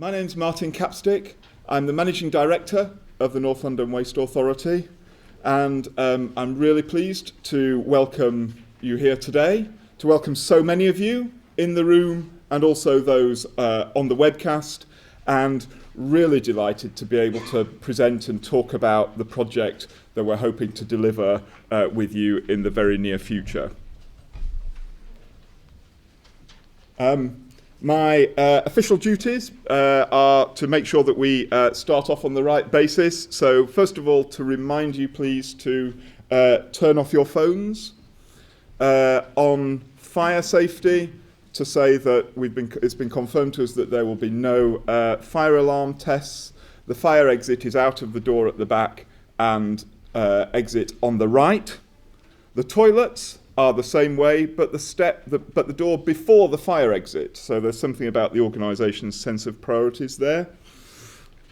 My name's Martin Capstick. I'm the Managing Director of the North London Waste Authority, and I'm really pleased to welcome you here today, to welcome so many of you in the room and also those on the webcast, and really delighted to be able to present and talk about the project that we're hoping to deliver with you in the very near future. My official duties are to make sure that we start off on the right basis. So first of all, to remind you please to turn off your phones. On fire safety, to say that it's been confirmed to us that there will be no fire alarm tests. The fire exit is out of the door at the back and exit on the right. The toilets are the same way, but the door before the fire exit. So there's something about the organisation's sense of priorities there.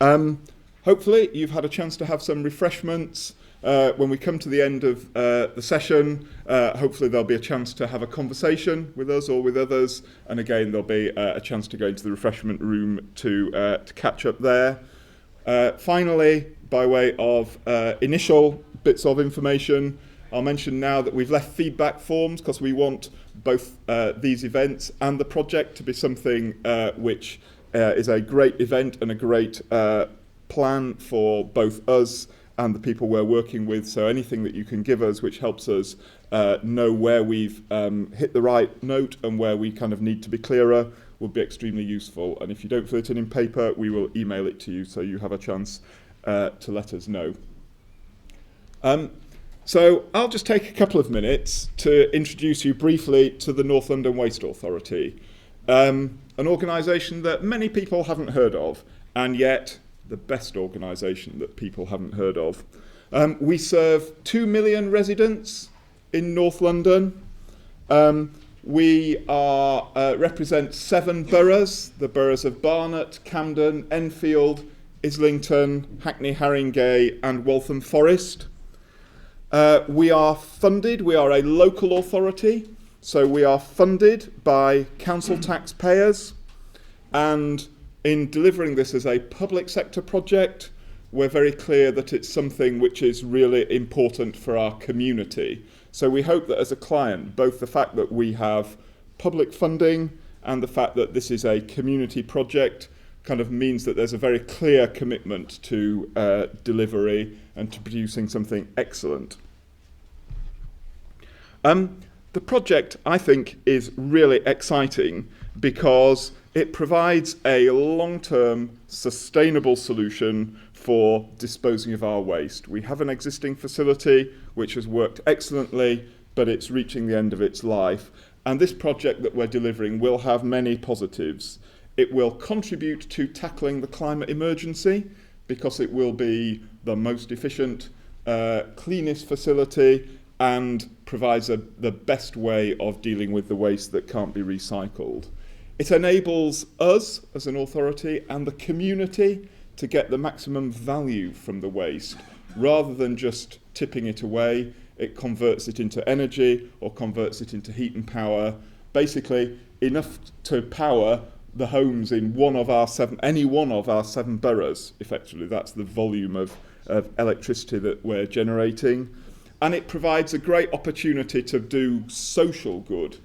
Hopefully you've had a chance to have some refreshments. When we come to the end of the session, hopefully there'll be a chance to have a conversation with us or with others, and again there'll be a chance to go into the refreshment room to catch up there. Finally, by way of initial bits of information, I'll mention now that we've left feedback forms because we want both these events and the project to be something which is a great event and a great plan for both us and the people we're working with. So anything that you can give us which helps us know where we've hit the right note and where we kind of need to be clearer will be extremely useful. And if you don't fill it in paper, we will email it to you so you have a chance to let us know. So I'll just take a couple of minutes to introduce you briefly to the North London Waste Authority, an organisation that many people haven't heard of, and yet the best organisation that people haven't heard of. We serve 2 million residents in North London. We represent 7 boroughs, the boroughs of Barnet, Camden, Enfield, Islington, Hackney, Haringey and Waltham Forest. We are funded, we are a local authority, so we are funded by council taxpayers, and in delivering this as a public sector project, we're very clear that it's something which is really important for our community. So we hope that as a client, both the fact that we have public funding and the fact that this is a community project kind of means that there's a very clear commitment to delivery and to producing something excellent. The project, I think, is really exciting because it provides a long-term sustainable solution for disposing of our waste. We have an existing facility which has worked excellently, but it's reaching the end of its life. And this project that we're delivering will have many positives. It will contribute to tackling the climate emergency because it will be the most efficient, cleanest facility and provides the best way of dealing with the waste that can't be recycled. It enables us as an authority and the community to get the maximum value from the waste. Rather than just tipping it away, it converts it into energy or converts it into heat and power, basically enough to power the homes in any one of our 7 boroughs. Effectively, that's the volume of electricity that we're generating. And it provides a great opportunity to do social good,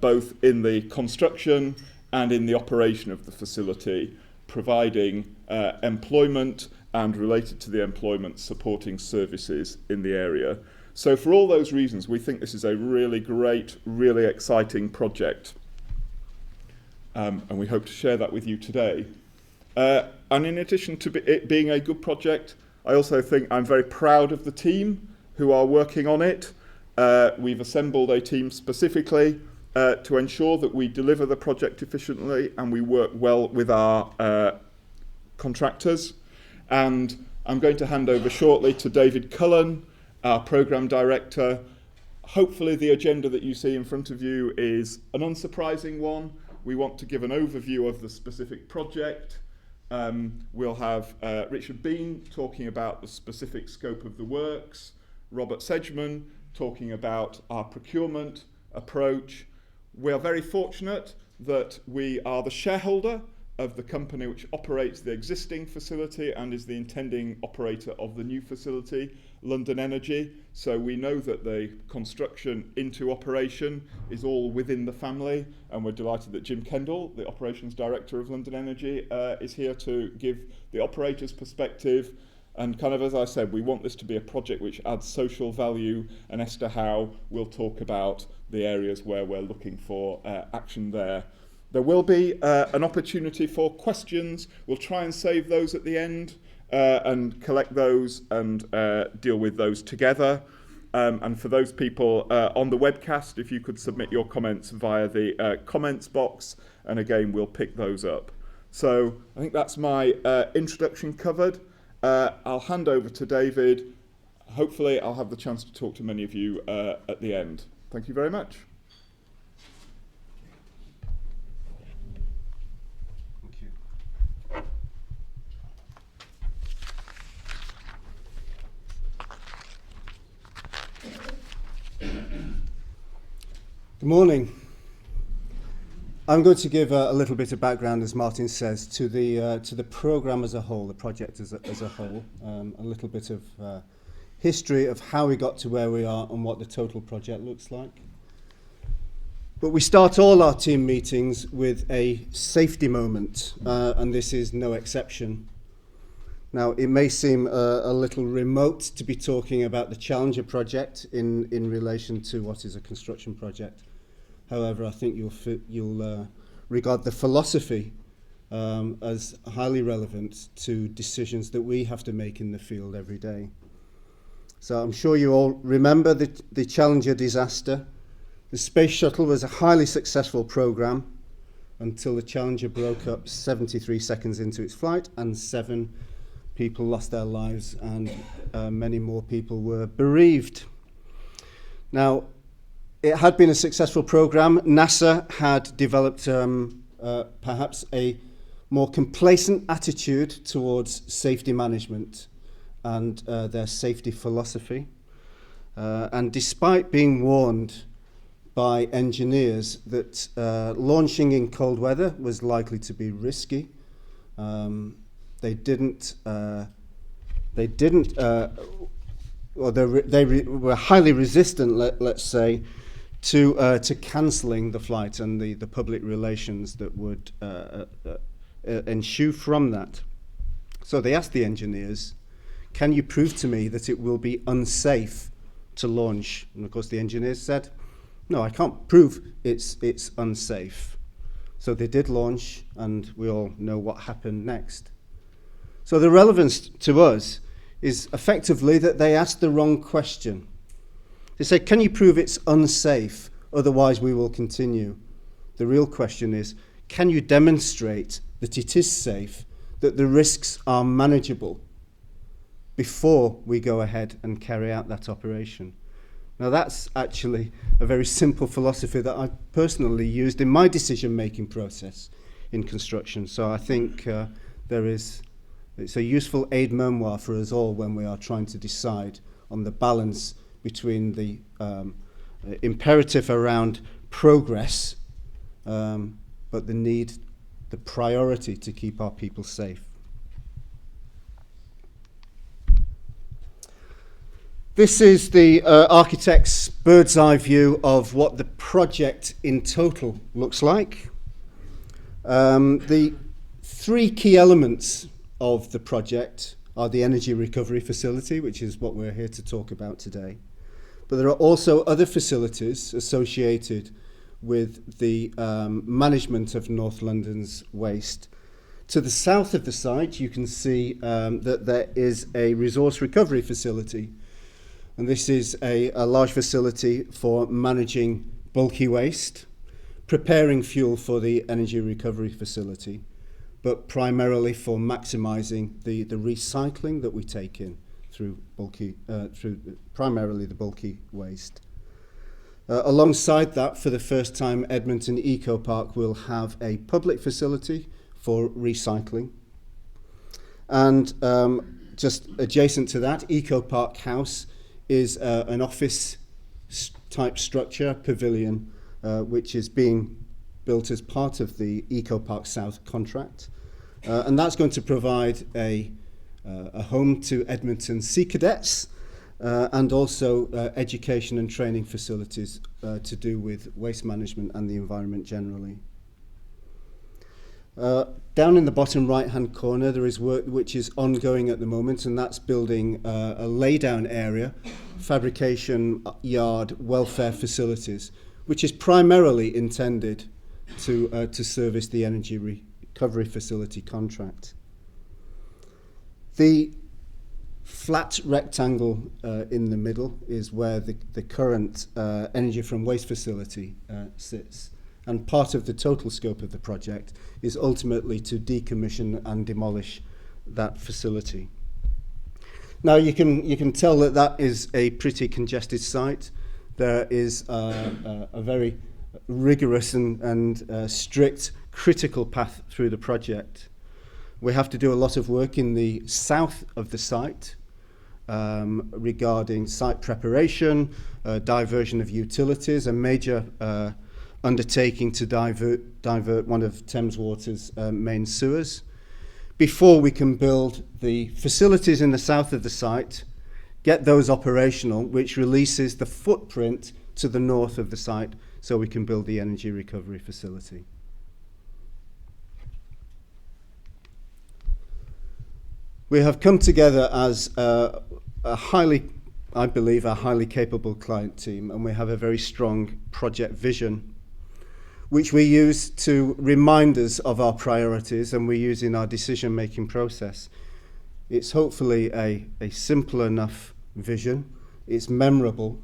both in the construction and in the operation of the facility, providing employment and, related to the employment, supporting services in the area. So for all those reasons, we think this is a really great, really exciting project. And we hope to share that with you today. And in addition to it being a good project, I also think I'm very proud of the team who are working on it. We've assembled a team specifically to ensure that we deliver the project efficiently and we work well with our contractors. And I'm going to hand over shortly to David Cullen, our Programme Director. Hopefully the agenda that you see in front of you is an unsurprising one. We want to give an overview of the specific project. We'll have Richard Bean talking about the specific scope of the works, Robert Sedgman talking about our procurement approach. We are very fortunate that we are the shareholder of the company which operates the existing facility and is the intending operator of the new facility, London Energy. So we know that the construction into operation is all within the family, and we're delighted that Jim Kendall, the operations director of London Energy, is here to give the operator's perspective. And kind of, as I said, we want this to be a project which adds social value, and Esther Howe will talk about the areas where we're looking for action there. There will be an opportunity for questions. We'll try and save those at the end and collect those and deal with those together. And for those people on the webcast, if you could submit your comments via the comments box, and again, we'll pick those up. So I think that's my introduction covered. I'll hand over to David. Hopefully, I'll have the chance to talk to many of you at the end. Thank you very much. Good morning. I'm going to give a little bit of background, as Martin says, to the programme as a whole, the project as a whole, a little bit of history of how we got to where we are and what the total project looks like. But we start all our team meetings with a safety moment, and this is no exception. Now, it may seem a little remote to be talking about the Challenger project in relation to what is a construction project. However, I think you'll regard the philosophy as highly relevant to decisions that we have to make in the field every day. So I'm sure you all remember the Challenger disaster. The space shuttle was a highly successful program until the Challenger broke up 73 seconds into its flight, and 7 people lost their lives, and many more people were bereaved. Now, it had been a successful program. NASA had developed perhaps a more complacent attitude towards safety management and their safety philosophy. And despite being warned by engineers that launching in cold weather was likely to be risky, they were highly resistant, let's say, to cancelling the flight and the public relations that would ensue from that. So they asked the engineers, can you prove to me that it will be unsafe to launch? And of course the engineers said, no, I can't prove it's unsafe. So they did launch, and we all know what happened next. So the relevance to us is effectively that they asked the wrong question. They said, can you prove it's unsafe? Otherwise we will continue. The real question is, can you demonstrate that it is safe, that the risks are manageable before we go ahead and carry out that operation? Now that's actually a very simple philosophy that I personally used in my decision-making process in construction. So I think it's a useful aide-memoire for us all when we are trying to decide on the balance between the imperative around progress, but the priority to keep our people safe. This is the architect's bird's eye view of what the project in total looks like. The 3 key elements of the project are the energy recovery facility, which is what we're here to talk about today. But there are also other facilities associated with the management of North London's waste. To the south of the site, you can see that there is a resource recovery facility. And this is a large facility for managing bulky waste, preparing fuel for the energy recovery facility, but primarily for maximising the recycling that we take in through primarily the bulky waste. Alongside that, for the first time, Edmonton EcoPark will have a public facility for recycling. And just adjacent to that, EcoPark House is an office type structure, pavilion, which is being built as part of the EcoPark South contract. And that's going to provide a home to Edmonton Sea Cadets and also education and training facilities to do with waste management and the environment generally. Down in the bottom right-hand corner, there is work which is ongoing at the moment, and that's building a laydown area, fabrication yard, welfare facilities, which is primarily intended to service the energy recovery facility contract. The flat rectangle in the middle is where the current energy from waste facility sits. And part of the total scope of the project is ultimately to decommission and demolish that facility. Now you can tell that that is a pretty congested site. There is a very rigorous and strict critical path through the project. We have to do a lot of work in the south of the site regarding site preparation, diversion of utilities, a major undertaking to divert one of Thames Water's main sewers, before we can build the facilities in the south of the site, get those operational, which releases the footprint to the north of the site so we can build the energy recovery facility. We have come together as I believe, a highly capable client team, and we have a very strong project vision, which we use to remind us of our priorities and we use in our decision-making process. It's hopefully a simple enough vision, it's memorable,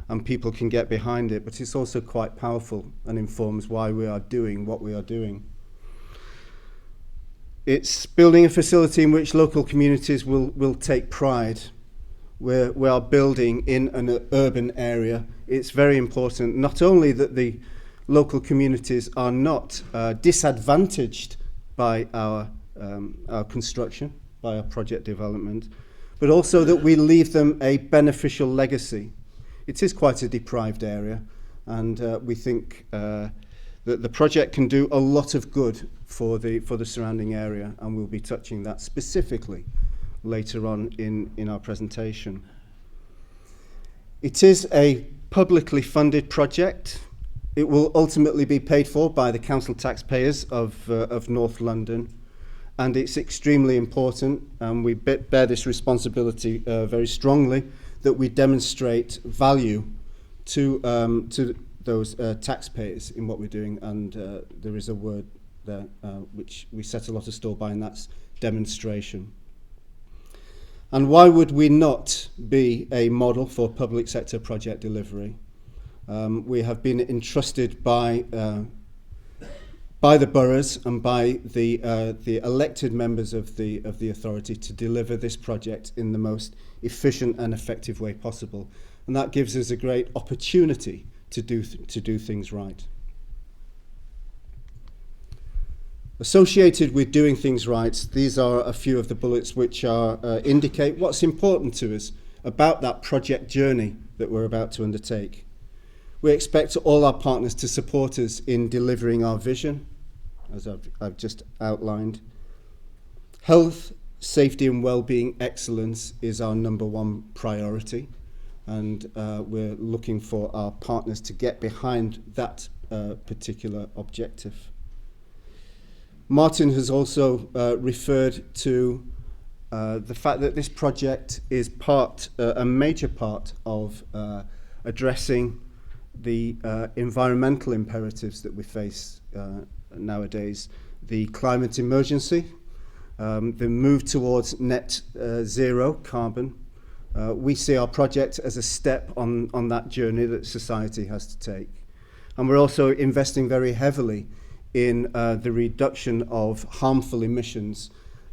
and people can get behind it, but it's also quite powerful and informs why we are doing what we are doing. It's building a facility in which local communities will take pride. We are building in an urban area. It's very important not only that the local communities are not disadvantaged by our construction, by our project development, but also that we leave them a beneficial legacy. It is quite a deprived area, and we think that the project can do a lot of good for the surrounding area, and we'll be touching that specifically later on in our presentation. It is a publicly funded project. It will ultimately be paid for by the council taxpayers of North London, and it's extremely important, and we bear this responsibility very strongly, that we demonstrate value to those taxpayers in what we're doing, and there is a word there which we set a lot of store by, and that's demonstration. And why would we not be a model for public sector project delivery? We have been entrusted by the boroughs and by the elected members of the authority to deliver this project in the most efficient and effective way possible, and that gives us a great opportunity to do things right. Associated with doing things right, these are a few of the bullets which indicate what's important to us about that project journey that we're about to undertake. We expect all our partners to support us in delivering our vision, as I've just outlined. Health, safety and well-being excellence is our number one priority, and we're looking for our partners to get behind that particular objective. Martin has also referred to the fact that this project is a major part of addressing the environmental imperatives that we face nowadays, the climate emergency, the move towards net zero carbon. We see our project as a step on that journey that society has to take. And we're also investing very heavily in the reduction of harmful emissions,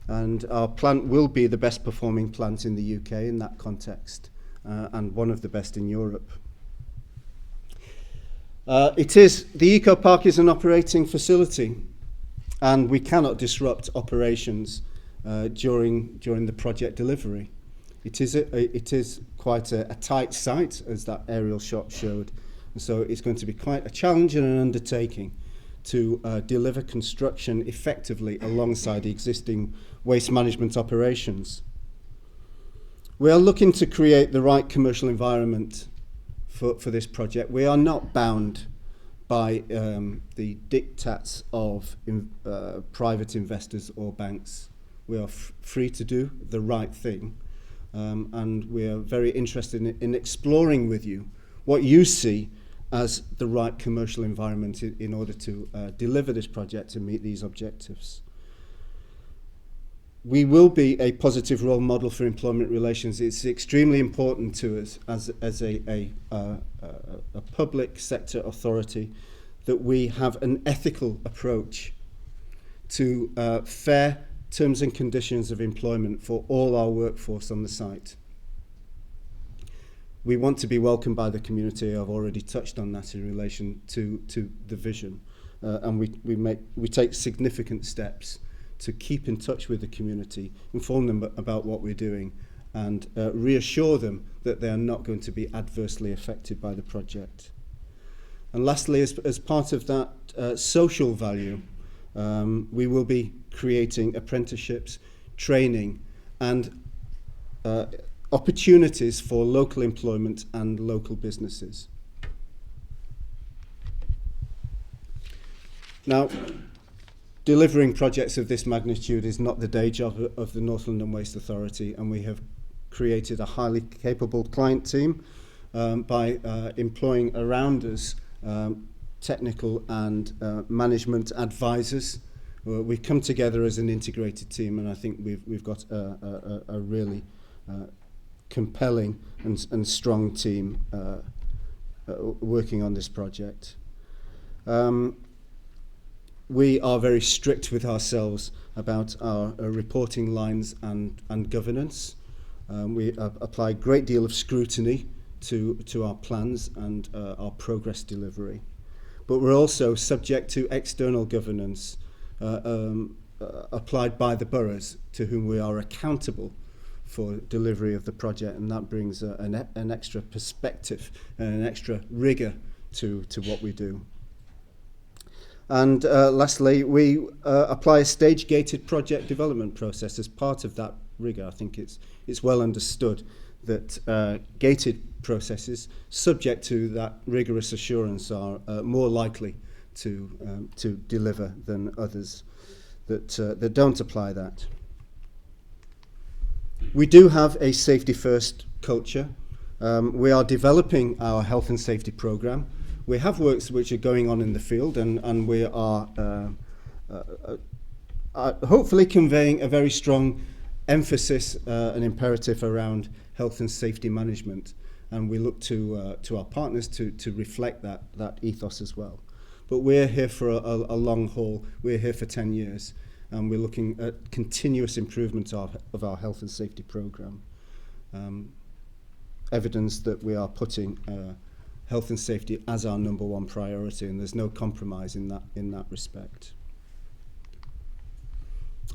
and our plant will be the best performing plant in the UK in that context, and one of the best in Europe. The EcoPark is an operating facility, and we cannot disrupt operations during the project delivery. It is quite a tight site, as that aerial shot showed, and so it's going to be quite a challenge and an undertaking to deliver construction effectively alongside existing waste management operations. We are looking to create the right commercial environment for this project. We are not bound by the diktats of private investors or banks. We are free to do the right thing, and we are very interested in exploring with you what you see as the right commercial environment in order to deliver this project and meet these objectives. We will be a positive role model for employment relations. It's extremely important to us as a public sector authority that we have an ethical approach to fair terms and conditions of employment for all our workforce on the site. We want to be welcomed by the community. I've already touched on that in relation to the vision, and we take significant steps to keep in touch with the community, inform them about what we're doing, and reassure them that they are not going to be adversely affected by the project. And lastly, as part of that social value, we will be creating apprenticeships, training, and opportunities for local employment and local businesses. Now, delivering projects of this magnitude is not the day job of the North London Waste Authority, and we have created a highly capable client team by employing around us technical and management advisors. We come together as an integrated team, and I think we've got a really compelling and strong team working on this project. We are very strict with ourselves about our reporting lines and governance. We apply a great deal of scrutiny to our plans and our progress delivery. But we're also subject to external governance applied by the boroughs, to whom we are accountable for delivery of the project, and that brings an extra perspective and an extra rigour to what we do. And lastly, we apply a stage-gated project development process as part of that rigour. I think it's well understood that gated processes, subject to that rigorous assurance, are more likely to deliver than others that don't apply that. We do have a safety-first culture. We are developing our health and safety programme. We have works which are going on in the field, and we are hopefully conveying a very strong emphasis and imperative around health and safety management, and we look to our partners to reflect that ethos as well. But we're here for a long haul. We're here for 10 years, and we're looking at continuous improvement of our health and safety programme. Evidence that we are putting health and safety as our number one priority, and there's no compromise in that respect.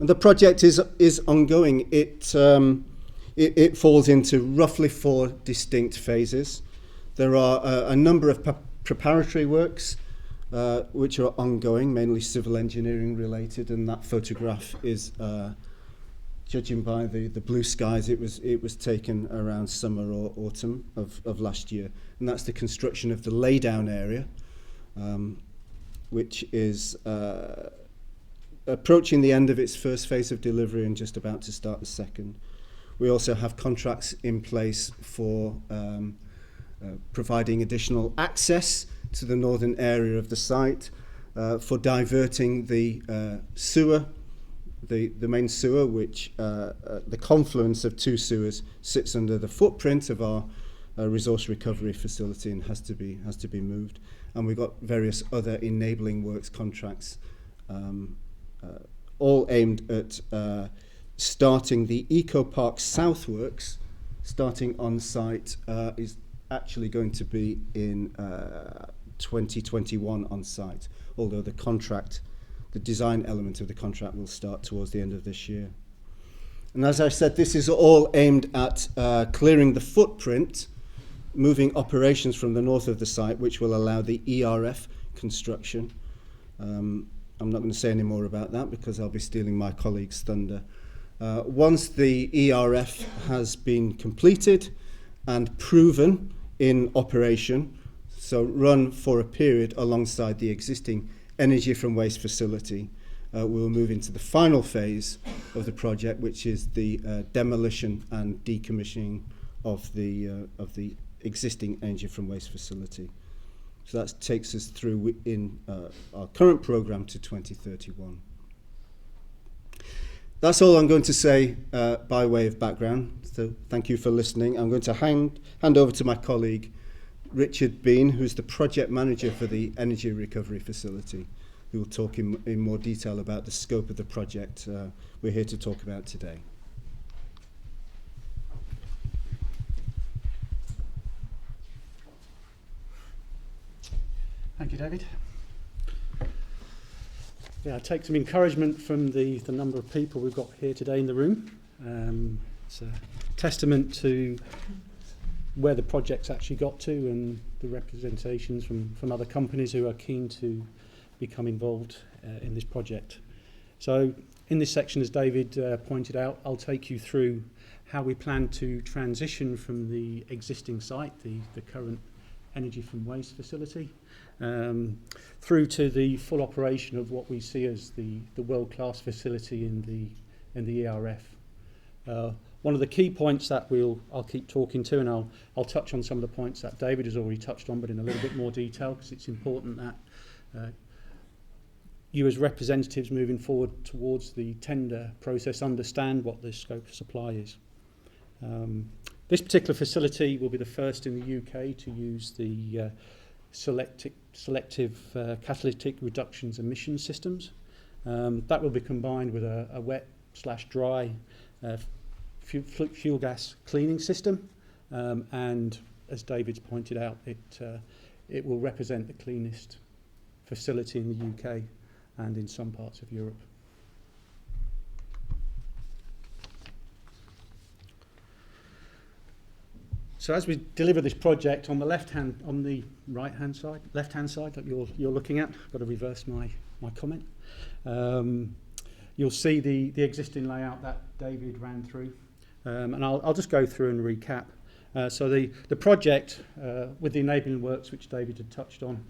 And the project is ongoing. It falls into roughly 4 distinct phases. There are a number of preparatory works which are ongoing, mainly civil engineering related, and that photograph is, judging by the blue skies, it was taken around summer or autumn of last year, and that's the construction of the laydown area, which is approaching the end of its first phase of delivery and just about to start the second. We also have contracts in place for providing additional access to the northern area of the site, for diverting the sewer, the main sewer, which the confluence of 2 sewers sits under the footprint of our resource recovery facility and has to be moved. And we've got various other enabling works contracts, all aimed at starting the EcoPark South works. Starting on site is actually going to be in 2021 on site, although the design element of the contract will start towards the end of this year. And as I said, this is all aimed at clearing the footprint, moving operations from the north of the site, which will allow the ERF construction, I'm not going to say any more about that because I'll be stealing my colleague's thunder. Once the ERF has been completed and proven in operation, so run for a period alongside the existing energy from waste facility, we'll move into the final phase of the project, which is the demolition and decommissioning of the existing energy from waste facility. So that takes us through in our current programme to 2031. That's all I'm going to say by way of background. So thank you for listening. I'm going to hand over to my colleague, Richard Bean, who's the project manager for the energy recovery facility, who will talk in more detail about the scope of the project we're here to talk about today. Thank you, David. Yeah, I take some encouragement from the number of people we've got here today in the room. It's a testament to where the project's actually got to and the representations from other companies who are keen to become involved in this project. So in this section, as David pointed out, I'll take you through how we plan to transition from the existing site, the current energy from waste facility, through to the full operation of what we see as the world-class facility in the ERF. One of the key points that I'll keep talking to, and I'll touch on some of the points that David has already touched on, but in a little bit more detail, because it's important that you as representatives moving forward towards the tender process understand what the scope of supply is. This particular facility will be the first in the UK to use the selective catalytic reductions emission systems. That will be combined with a wet/dry fuel gas cleaning system, and as David's pointed out, it will represent the cleanest facility in the UK and in some parts of Europe. So as we deliver this project, on the right-hand side that you're looking at, I've got to reverse my comment. You'll see the existing layout that David ran through, and I'll just go through and recap. So the project, with the enabling works which David had touched on,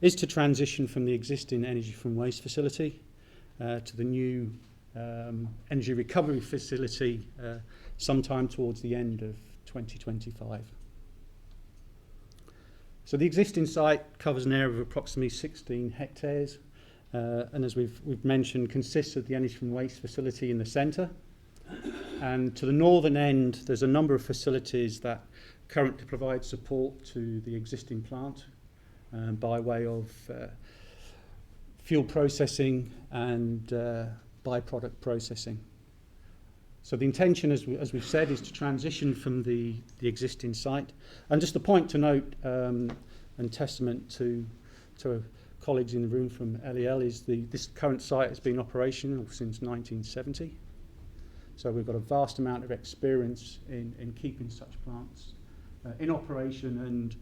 is to transition from the existing energy from waste facility to the new energy recovery facility sometime towards the end of 2025. So the existing site covers an area of approximately 16 hectares, and as we've mentioned, consists of the energy from waste facility in the centre. And to the northern end, there's a number of facilities that currently provide support to the existing plant by way of fuel processing and byproduct processing. So the intention, as we've said, is to transition from the existing site. And just a point to note, and testament to colleagues in the room from LEL, is this current site has been operational since 1970. So we've got a vast amount of experience in keeping such plants in operation, and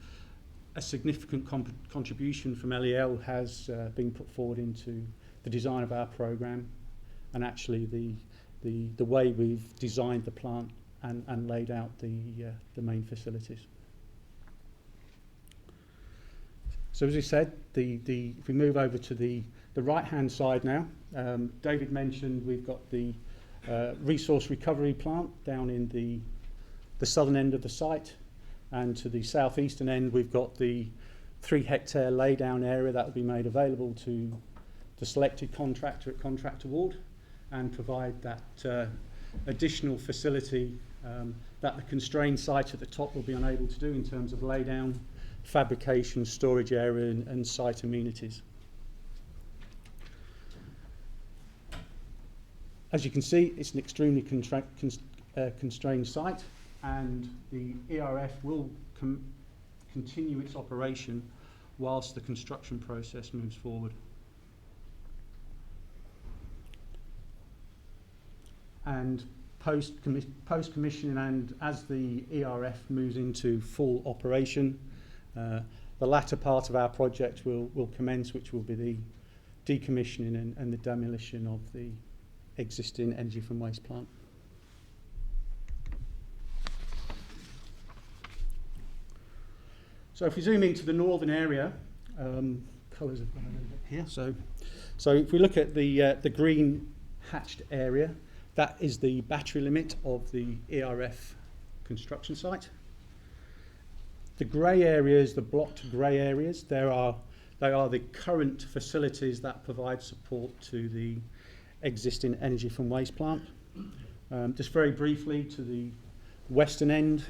a significant contribution from LEL has been put forward into the design of our programme, and actually the way we've designed the plant and laid out the main facilities. So as we said, if we move over to the right-hand side now, David mentioned we've got the resource recovery plant down in the southern end of the site, and to the southeastern end we've got the 3 hectare laydown area that will be made available to the selected contractor at contract award, and provide that additional facility that the constrained site at the top will be unable to do in terms of laydown, fabrication, storage area and site amenities. As you can see, it's an extremely constrained site, and the ERF will continue its operation whilst the construction process moves forward. And post-commissioning, and as the ERF moves into full operation, the latter part of our project will commence, which will be decommissioning and the demolition of the existing energy from waste plant. So if we zoom into the northern area, colours have gone a little bit here. So if we look at the green hatched area, that is the battery limit of the ERF construction site. The grey areas, the blocked grey areas, they are the current facilities that provide support to the existing energy from waste plant. Just very briefly, to the western end,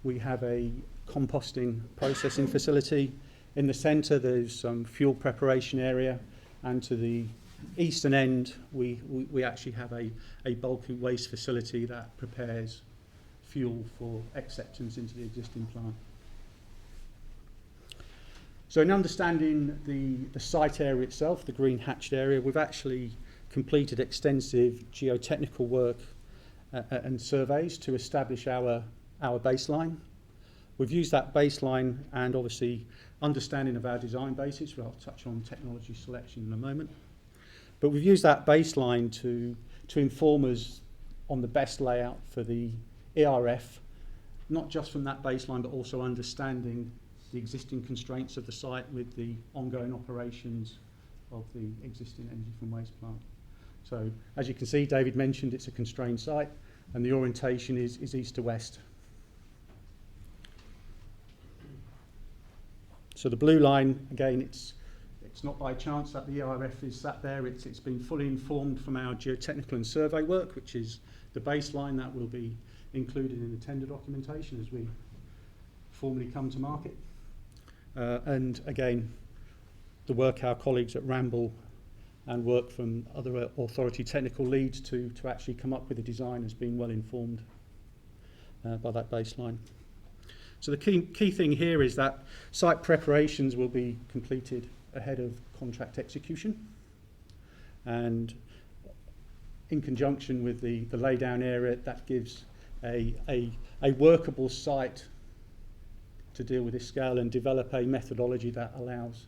we have a composting processing facility. In the centre, there's some fuel preparation area, and to the eastern end, we actually have a bulky waste facility that prepares fuel for acceptance into the existing plant. So in understanding the site area itself, the green hatched area, we've actually completed extensive geotechnical work and surveys to establish our baseline. We've used that baseline and obviously understanding of our design basis, well, I'll touch on technology selection in a moment. But we've used that baseline to inform us on the best layout for the ERF, not just from that baseline, but also understanding the existing constraints of the site with the ongoing operations of the existing energy from waste plant. So as you can see, David mentioned it's a constrained site and the orientation is east to west. So the blue line, again, it's not by chance that the ERF is sat there. It's been fully informed from our geotechnical and survey work, which is the baseline that will be included in the tender documentation as we formally come to market. And again, the work our colleagues at Ramble and work from other authority technical leads to actually come up with a design has been well informed by that baseline. So the key thing here is that site preparations will be completed ahead of contract execution, and in conjunction with the laydown area, that gives a workable site to deal with this scale and develop a methodology that allows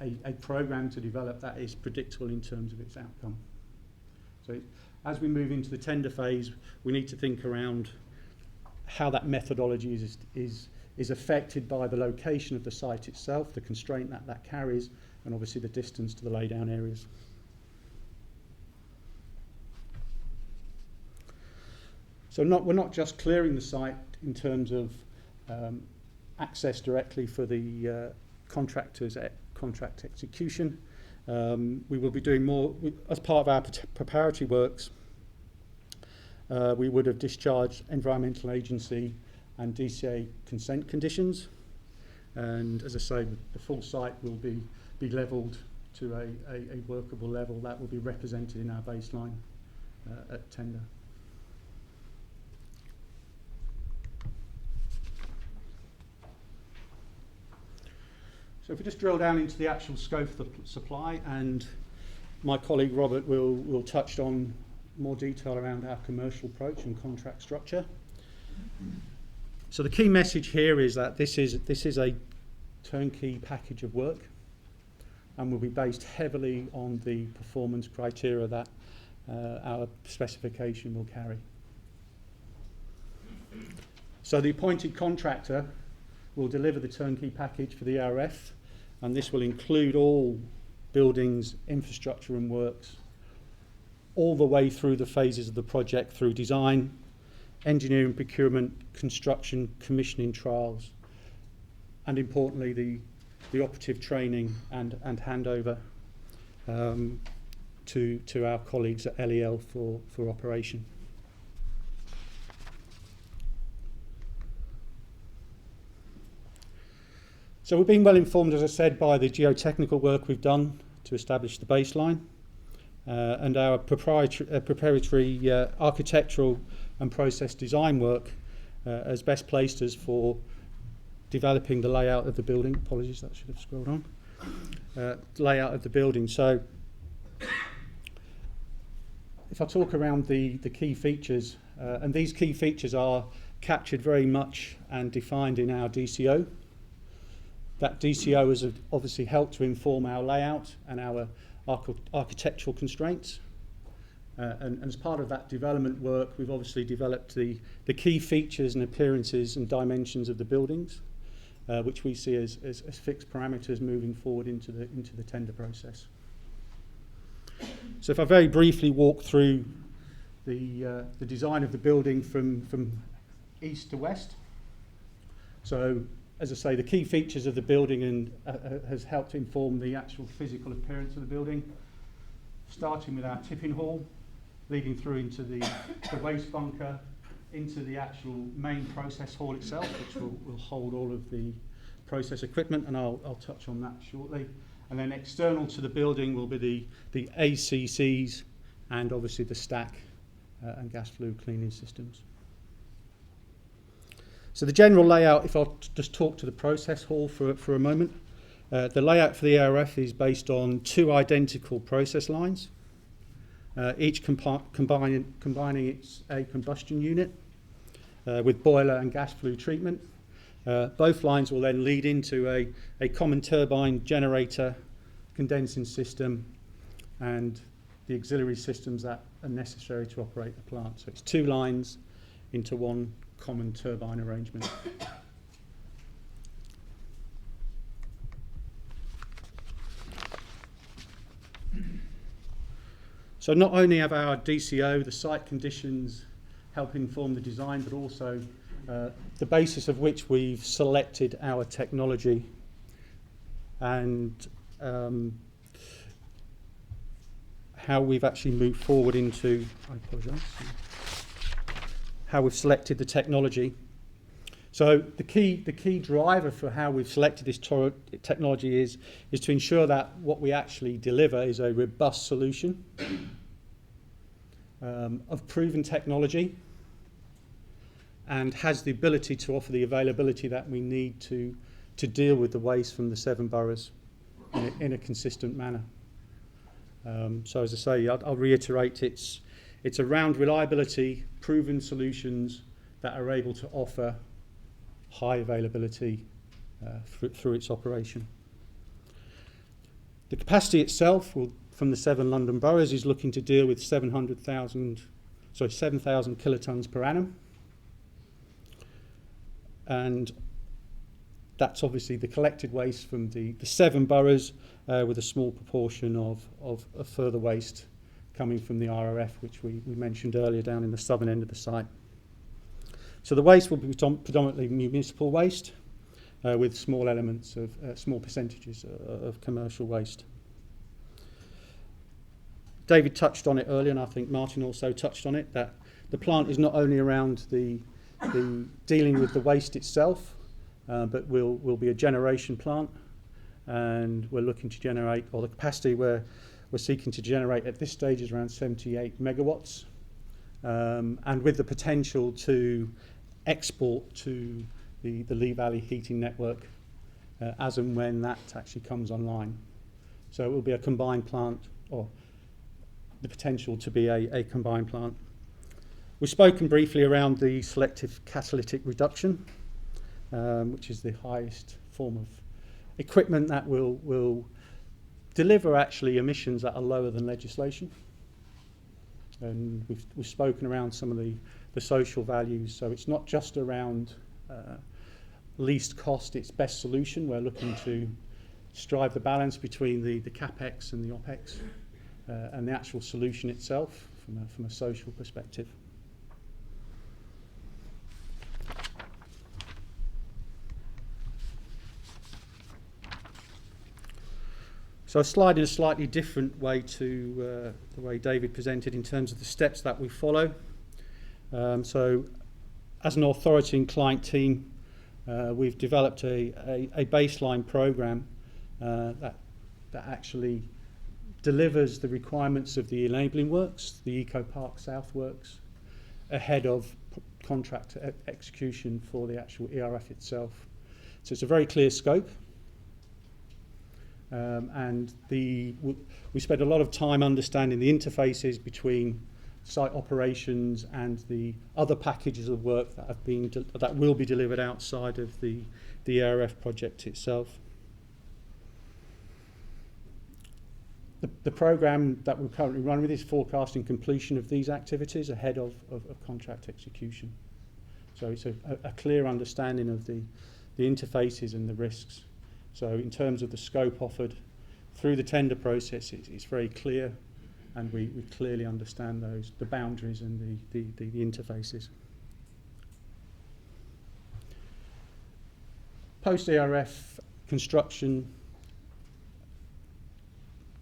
a program to develop that is predictable in terms of its outcome. So as we move into the tender phase, we need to think around how that methodology is affected by the location of the site itself, the constraint that carries, and obviously the distance to the laydown areas. So we're not just clearing the site in terms of access directly for the contractors at contract execution. We will be doing more as part of our preparatory works. We would have discharged environmental agency and DCA consent conditions, and as I say, the full site will be levelled to a workable level that will be represented in our baseline at tender. So if we just drill down into the actual scope of the supply, and my colleague Robert will touch on more detail around our commercial approach and contract structure. So the key message here is that this is a turnkey package of work and will be based heavily on the performance criteria that our specification will carry. So the appointed contractor will deliver the turnkey package for the ERF, and this will include all buildings, infrastructure and works, all the way through the phases of the project, through design, engineering, procurement, construction, commissioning, trials, and importantly the operative training and handover to our colleagues at LEL for operation. So we've been well informed, as I said, by the geotechnical work we've done to establish the baseline, and our preparatory architectural and process design work has best placed us for developing the layout of the building. Apologies, that should have scrolled on. Layout of the building. So if I talk around the key features, and these key features are captured very much and defined in our DCO. That DCO has obviously helped to inform our layout and our architectural constraints. And as part of that development work, we've obviously developed the key features and appearances and dimensions of the buildings, which we see as fixed parameters moving forward into the tender process. So if I very briefly walk through the design of the building from east to west. So, as I say, the key features of the building and has helped inform the actual physical appearance of the building, starting with our tipping hall, leading through into the waste bunker, into the actual main process hall itself, which will hold all of the process equipment, and I'll touch on that shortly. And then external to the building will be the ACCs and obviously the stack and gas flue cleaning systems. So the general layout, if I'll just talk to the process hall for a moment, the layout for the ARF is based on 2 identical process lines, each combining a combustion unit with boiler and gas flue treatment. Both lines will then lead into a common turbine generator, condensing system, and the auxiliary systems that are necessary to operate the plant. So it's 2 lines into one common turbine arrangement. So not only have our DCO, the site conditions, help inform the design, but also the basis of which we've selected our technology and how we've actually moved forward into, I apologise, how we've selected the technology. So the key driver for how we've selected this technology is to ensure that what we actually deliver is a robust solution of proven technology and has the ability to offer the availability that we need to deal with the waste from the 7 boroughs in a consistent manner. So as I say, I'll reiterate, it's around reliability, proven solutions that are able to offer high availability through its operation. The capacity itself from the 7 London boroughs is looking to deal with 7,000 kilotons per annum. And that's obviously the collected waste from the 7 boroughs with a small proportion of further waste coming from the RRF, which we mentioned earlier down in the southern end of the site. So the waste will be predominantly municipal waste with small elements of small percentages of commercial waste. David touched on it earlier, and I think Martin also touched on it, that the plant is not only around the dealing with the waste itself, but will be a generation plant, and we're looking to generate, or the capacity we're seeking to generate at this stage is around 78 megawatts, and with the potential to export to the Lee Valley heating network as and when that actually comes online. So it will be a combined plant, or the potential to be a combined plant. We've spoken briefly around the selective catalytic reduction, which is the highest form of equipment that will deliver actually emissions that are lower than legislation. And we've spoken around some of the social values. So it's not just around least cost, it's best solution. We're looking to strive the balance between the capex and the opex and the actual solution itself from a social perspective. So a slide in a slightly different way to the way David presented in terms of the steps that we follow. So as an authority and client team, we've developed a baseline program that actually delivers the requirements of the enabling works, the EcoPark South works, ahead of contract execution for the actual ERF itself. So it's a very clear scope. And we spent a lot of time understanding the interfaces between site operations and the other packages of work that will be delivered outside of the ERF project itself. The programme that we're currently running with is forecasting completion of these activities ahead of contract execution. So it's a clear understanding of the interfaces and the risks. So in terms of the scope offered through the tender process, it's very clear, and we clearly understand the boundaries and the interfaces. Post-ERF construction,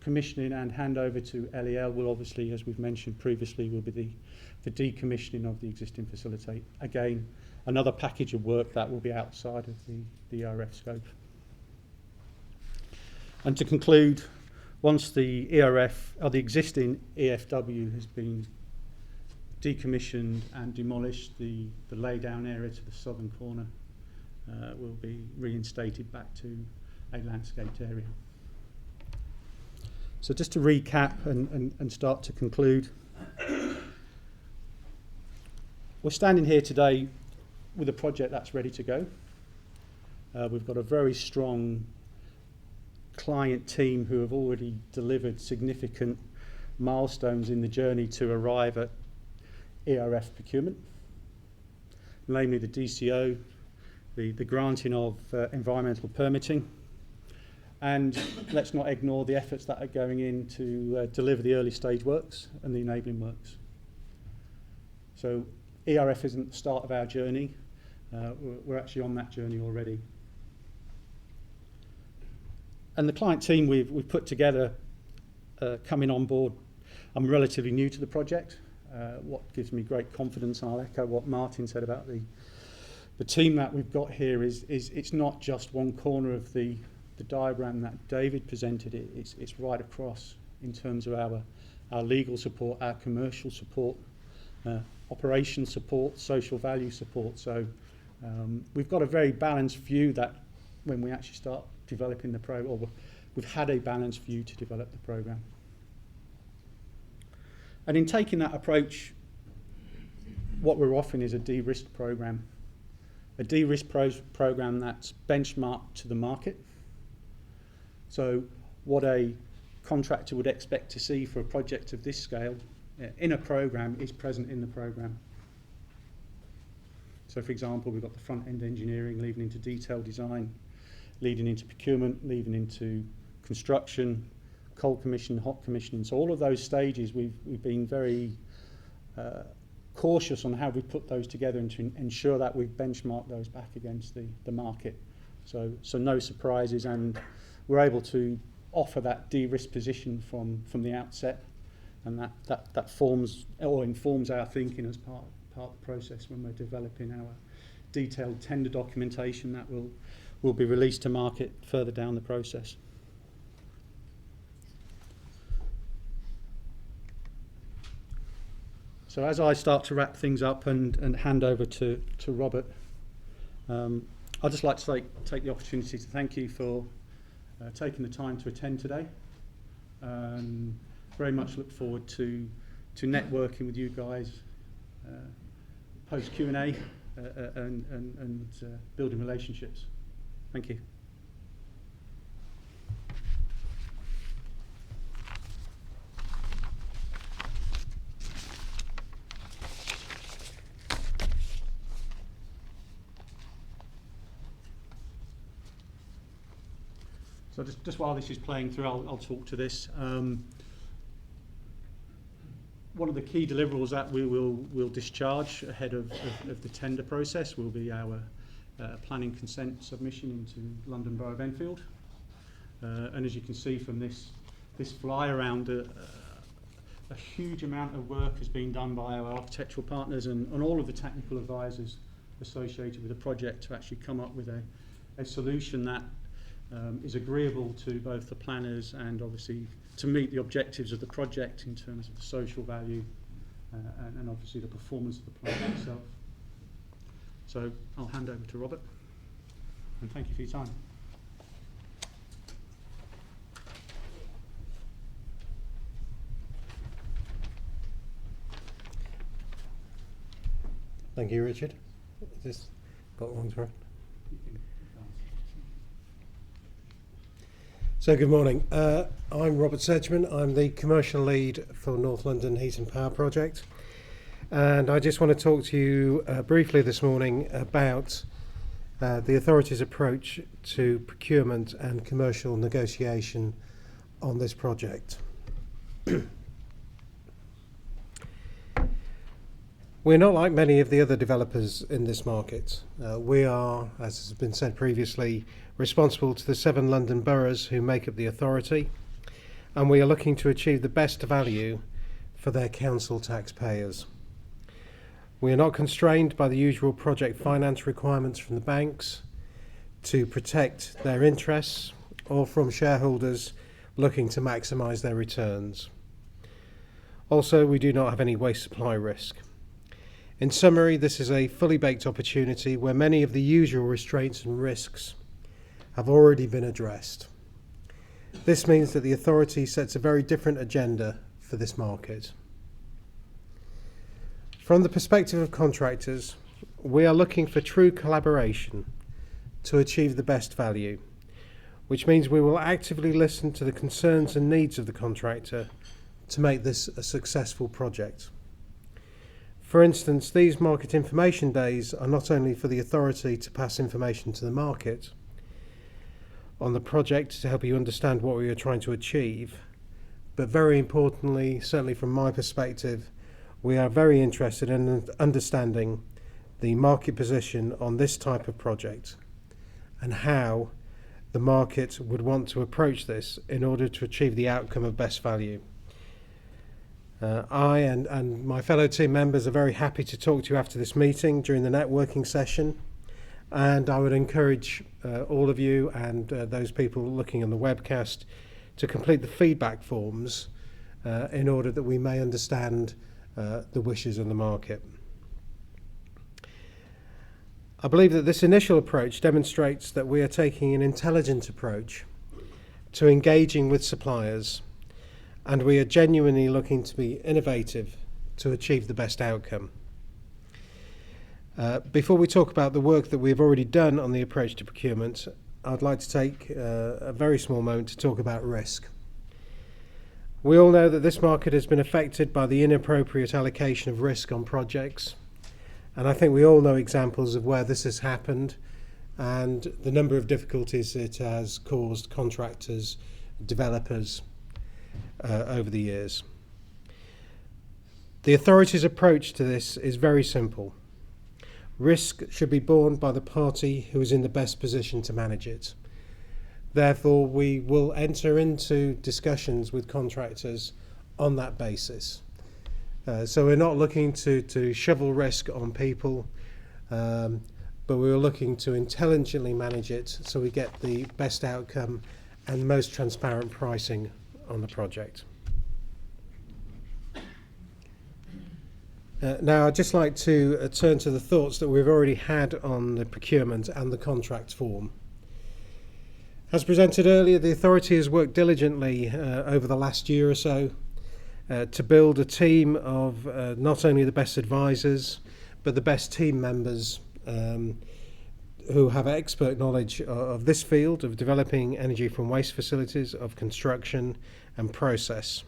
commissioning and handover to LEL will obviously, as we've mentioned previously, will be the decommissioning of the existing facility. Again, another package of work that will be outside of the ERF scope. And to conclude, once the ERF, or the existing EFW has been decommissioned and demolished, the laydown area to the southern corner will be reinstated back to a landscaped area. So just to recap and start to conclude, we're standing here today with a project that's ready to go. We've got a very strong client team who have already delivered significant milestones in the journey to arrive at ERF procurement, namely the DCO, the granting of environmental permitting, and let's not ignore the efforts that are going in to deliver the early stage works and the enabling works. So ERF isn't the start of our journey, we're actually on that journey already. And the client team we've put together coming on board, I'm relatively new to the project. What gives me great confidence, and I'll echo what Martin said about the team that we've got here, is it's not just one corner of the diagram that David presented. It's right across in terms of our legal support, our commercial support, operation support, social value support. So we've got a very balanced view that when we actually start developing the program, or we've had a balanced view to develop the program. And in taking that approach, what we're offering is a de-risk program. A de-risk program that's benchmarked to the market. So what a contractor would expect to see for a project of this scale in a program is present in the program. So for example, we've got the front-end engineering leading into detailed design, leading into procurement, leading into construction, cold commissioning, hot commissioning. So all of those stages we've been very cautious on how we put those together and to ensure that we've benchmarked those back against the market. So no surprises, and we're able to offer that de-risk position from the outset, and that forms or informs our thinking as part of the process when we're developing our detailed tender documentation that will be released to market further down the process. So as I start to wrap things up and hand over to Robert, I'd just like to take the opportunity to thank you for taking the time to attend today. Very much look forward to networking with you guys post Q&A and building relationships. Thank you. So just while this is playing through, I'll talk to this. One of the key deliverables that we will discharge ahead of the tender process will be our planning consent submission into London Borough of Enfield. And as you can see from this fly around, a huge amount of work has been done by our architectural partners and all of the technical advisors associated with the project to actually come up with a solution that is agreeable to both the planners and obviously to meet the objectives of the project in terms of the social value and obviously the performance of the plan itself. So I'll hand over to Robert, and thank you for your time. Thank you, Richard. Is this got one through? So good morning. I'm Robert Sedgman. I'm the commercial lead for North London Heat and Power Project. And I just want to talk to you briefly this morning about the authority's approach to procurement and commercial negotiation on this project. We're not like many of the other developers in this market. We are, as has been said previously, responsible to the 7 London boroughs who make up the authority, and we are looking to achieve the best value for their council taxpayers. We are not constrained by the usual project finance requirements from the banks to protect their interests or from shareholders looking to maximise their returns. Also, we do not have any waste supply risk. In summary, this is a fully baked opportunity where many of the usual restraints and risks have already been addressed. This means that the authority sets a very different agenda for this market. From the perspective of contractors, we are looking for true collaboration to achieve the best value, which means we will actively listen to the concerns and needs of the contractor to make this a successful project. For instance, these market information days are not only for the authority to pass information to the market on the project to help you understand what we are trying to achieve, but very importantly, certainly from my perspective, we are very interested in understanding the market position on this type of project and how the market would want to approach this in order to achieve the outcome of best value. I and my fellow team members are very happy to talk to you after this meeting during the networking session, and I would encourage all of you and those people looking on the webcast to complete the feedback forms in order that we may understand the wishes of the market. I believe that this initial approach demonstrates that we are taking an intelligent approach to engaging with suppliers, and we are genuinely looking to be innovative to achieve the best outcome. Before we talk about the work that we've already done on the approach to procurement, I'd like to take a very small moment to talk about risk. We all know that this market has been affected by the inappropriate allocation of risk on projects, and I think we all know examples of where this has happened and the number of difficulties it has caused contractors, developers, over the years. The authority's approach to this is very simple. Risk should be borne by the party who is in the best position to manage it. Therefore, we will enter into discussions with contractors on that basis. So we're not looking to shovel risk on people, but we're looking to intelligently manage it so we get the best outcome and most transparent pricing on the project. Now I'd just like to turn to the thoughts that we've already had on the procurement and the contract form. As presented earlier, the authority has worked diligently over the last year or so to build a team of not only the best advisors but the best team members who have expert knowledge of this field of developing energy from waste facilities, of construction and process.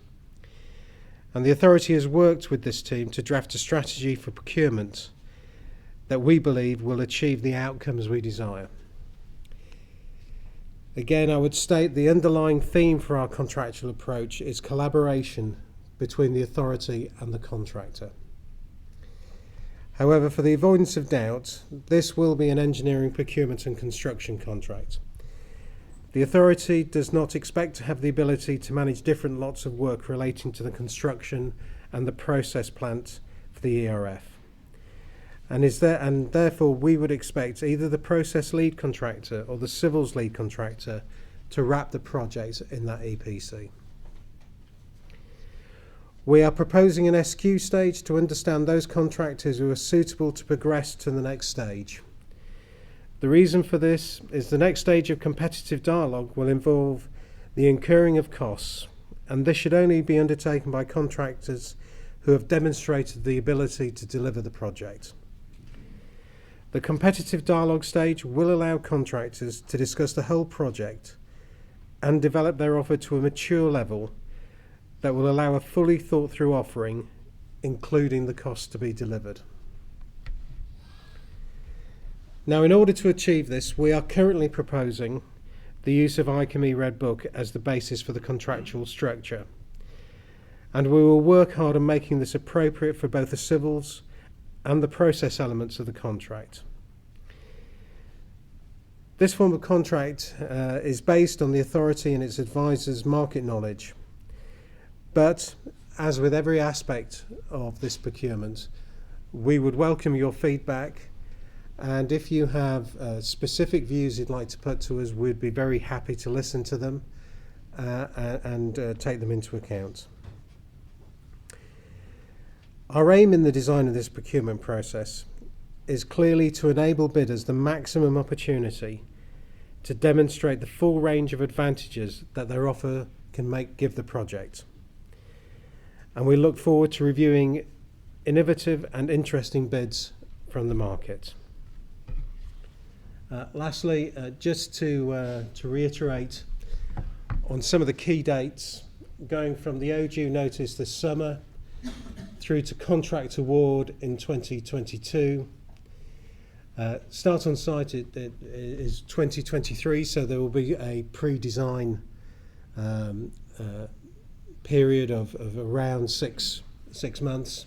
And the authority has worked with this team to draft a strategy for procurement that we believe will achieve the outcomes we desire. Again, I would state the underlying theme for our contractual approach is collaboration between the authority and the contractor. However, for the avoidance of doubt, this will be an engineering, procurement and construction contract. The authority does not expect to have the ability to manage different lots of work relating to the construction and the process plant for the ERF. And therefore we would expect either the process lead contractor or the civils lead contractor to wrap the project in that EPC. We are proposing an SQ stage to understand those contractors who are suitable to progress to the next stage. The reason for this is the next stage of competitive dialogue will involve the incurring of costs, and this should only be undertaken by contractors who have demonstrated the ability to deliver the project. The competitive dialogue stage will allow contractors to discuss the whole project and develop their offer to a mature level that will allow a fully thought through offering, including the cost to be delivered. Now, in order to achieve this, we are currently proposing the use of ICME Red Book as the basis for the contractual structure. And we will work hard on making this appropriate for both the civils and the process elements of the contract. This form of contract is based on the authority and its advisors' market knowledge. But, as with every aspect of this procurement, we would welcome your feedback, and if you have specific views you'd like to put to us, we'd be very happy to listen to them and take them into account. Our aim in the design of this procurement process is clearly to enable bidders the maximum opportunity to demonstrate the full range of advantages that their offer can give the project. And we look forward to reviewing innovative and interesting bids from the market. Lastly, just to reiterate on some of the key dates, going from the ODU notice this summer through to contract award in 2022. Start on site it is 2023, so there will be a pre-design period of around six months,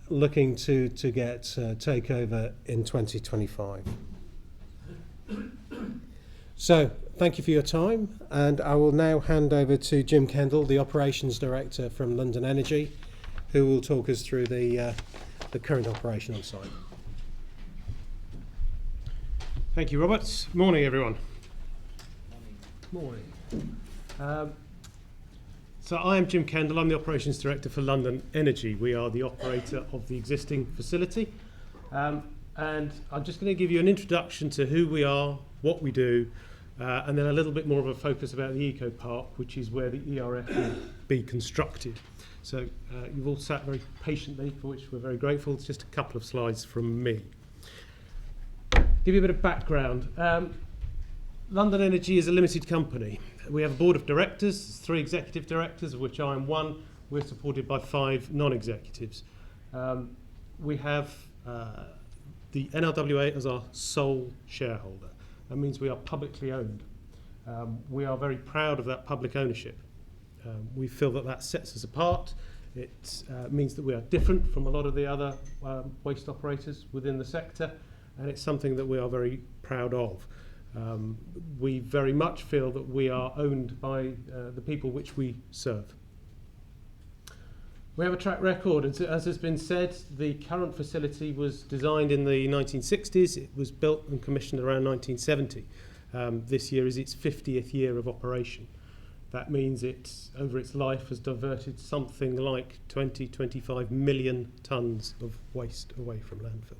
looking to get takeover in 2025. So thank you for your time, and I will now hand over to Jim Kendall, the Operations Director from London Energy, who will talk us through the current operation on site. Thank you, Robert. Morning, everyone. Morning. So I am Jim Kendall. I'm the Operations Director for London Energy. We are the operator of the existing facility. And I'm just going to give you an introduction to who we are, what we do, and then a little bit more of a focus about the EcoPark, which is where the ERF will be constructed. So you've all sat very patiently, for which we're very grateful. It's just a couple of slides from me. Give you a bit of background. London Energy is a limited company. We have a board of directors, 3 executive directors, of which I am one. We're supported by 5 non-executives. We have the NLWA as our sole shareholder. That means we are publicly owned. We are very proud of that public ownership. We feel that sets us apart. It means that we are different from a lot of the other waste operators within the sector, and it's something that we are very proud of. We very much feel that we are owned by the people which we serve. We have a track record. As has been said, the current facility was designed in the 1960s. It was built and commissioned around 1970. This year is its 50th year of operation. That means it, over its life, has diverted something like 25 million tonnes of waste away from landfill.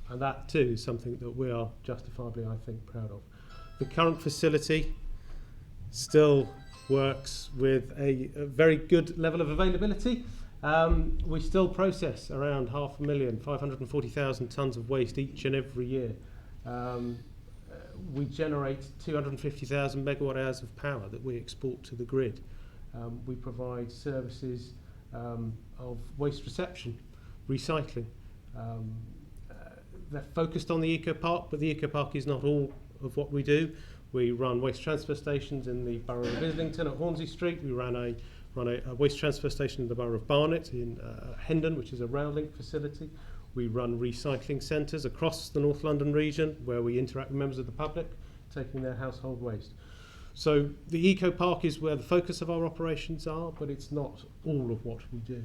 And that too is something that we are justifiably, I think, proud of. The current facility still works with a very good level of availability. We still process around 540,000 tonnes of waste each and every year. We generate 250,000 megawatt hours of power that we export to the grid. We provide services of waste reception, recycling. They're focused on the EcoPark, but the EcoPark is not all of what we do. We run waste transfer stations in the borough of Islington at Hornsey Street. We run a waste transfer station in the borough of Barnet in Hendon, which is a rail link facility. We run recycling centres across the North London region where we interact with members of the public taking their household waste. So the EcoPark is where the focus of our operations are, but it's not all of what we do.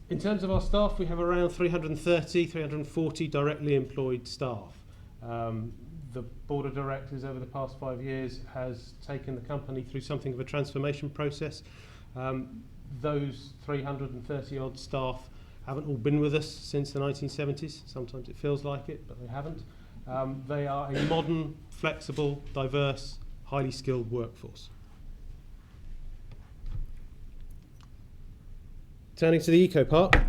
In terms of our staff, we have around 340 directly employed staff. The board of directors over the past 5 years has taken the company through something of a transformation process. Those 330 odd staff haven't all been with us since the 1970s. Sometimes it feels like it, but they haven't. They are a modern, flexible, diverse, highly skilled workforce. Turning to the EcoPark,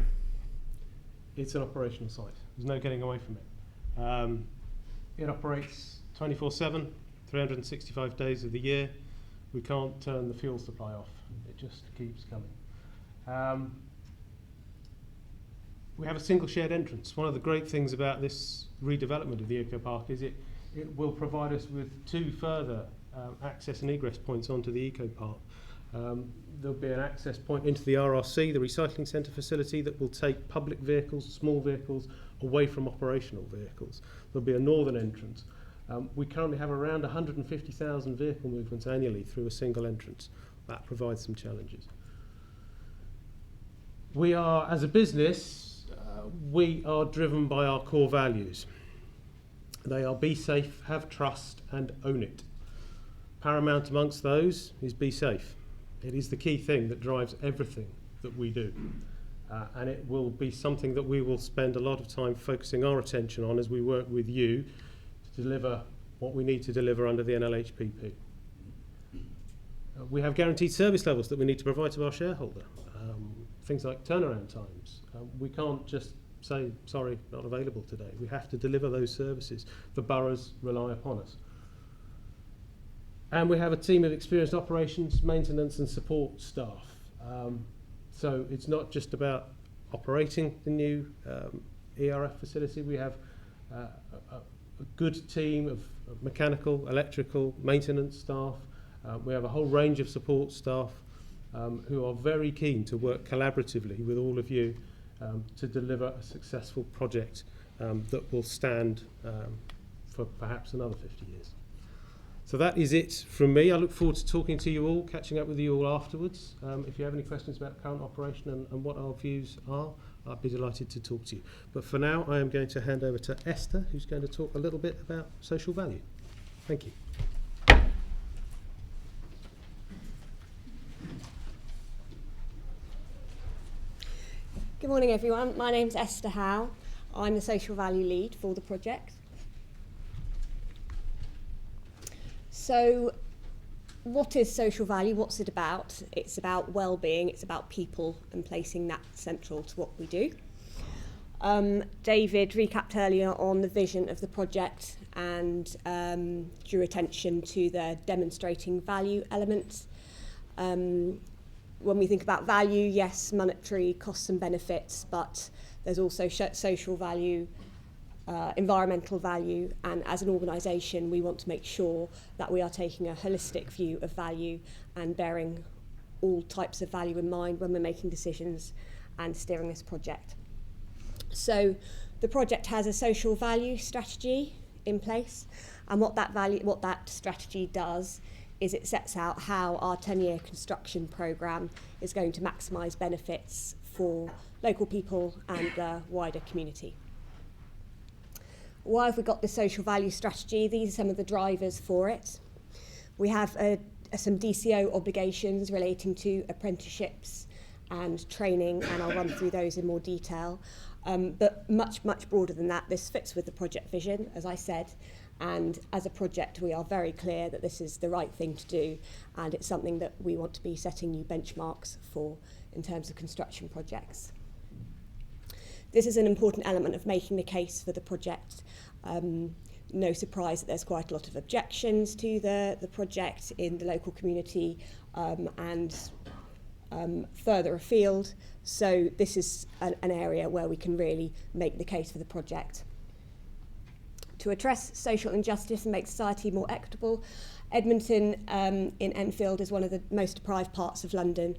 it's an operational site. There's no getting away from it. It operates 24/7, 365 days of the year. We can't turn the fuel supply off. It just keeps coming. We have a single shared entrance. One of the great things about this redevelopment of the EcoPark is it will provide us with 2 further access and egress points onto the EcoPark. There'll be an access point into the RRC, the recycling centre facility, that will take public vehicles, small vehicles, away from operational vehicles. There'll be a northern entrance. We currently have around 150,000 vehicle movements annually through a single entrance. That provides some challenges. We are, as a business, we are driven by our core values. They are be safe, have trust, and own it. Paramount amongst those is be safe. It is the key thing that drives everything that we do. And it will be something that we will spend a lot of time focusing our attention on as we work with you to deliver what we need to deliver under the NLHPP. We have guaranteed service levels that we need to provide to our shareholder. Things like turnaround times. We can't just say, sorry, not available today. We have to deliver those services. The boroughs rely upon us. And we have a team of experienced operations, maintenance and support staff. So it's not just about operating the new ERF facility. We have a good team of mechanical, electrical, maintenance staff. We have a whole range of support staff who are very keen to work collaboratively with all of you to deliver a successful project that will stand for perhaps another 50 years. So that is it from me. I look forward to talking to you all, catching up with you all afterwards. If you have any questions about current operation and what our views are, I'd be delighted to talk to you. But for now, I am going to hand over to Esther, who's going to talk a little bit about social value. Thank you. Good morning, everyone. My name's Esther Howe. I'm the social value lead for the project. So, what is social value? What's it about? It's about well-being, it's about people and placing that central to what we do. David recapped earlier on the vision of the project and drew attention to the demonstrating value element. When we think about value, yes, monetary costs and benefits, but there's also social value, environmental value, and as an organisation we want to make sure that we are taking a holistic view of value and bearing all types of value in mind when we're making decisions and steering this project. So the project has a social value strategy in place, and what that strategy does is it sets out how our 10-year construction programme is going to maximise benefits for local people and the wider community. Why have we got this social value strategy? These are some of the drivers for it. We have some DCO obligations relating to apprenticeships and training, and I'll run through those in more detail. But much broader than that, this fits with the project vision, as I said, and as a project we are very clear that this is the right thing to do, and it's something that we want to be setting new benchmarks for in terms of construction projects. This is an important element of making the case for the project. No surprise that there's quite a lot of objections to the project in the local community and further afield, so this is an area where we can really make the case for the project. To address social injustice and make society more equitable, Edmonton in Enfield is one of the most deprived parts of London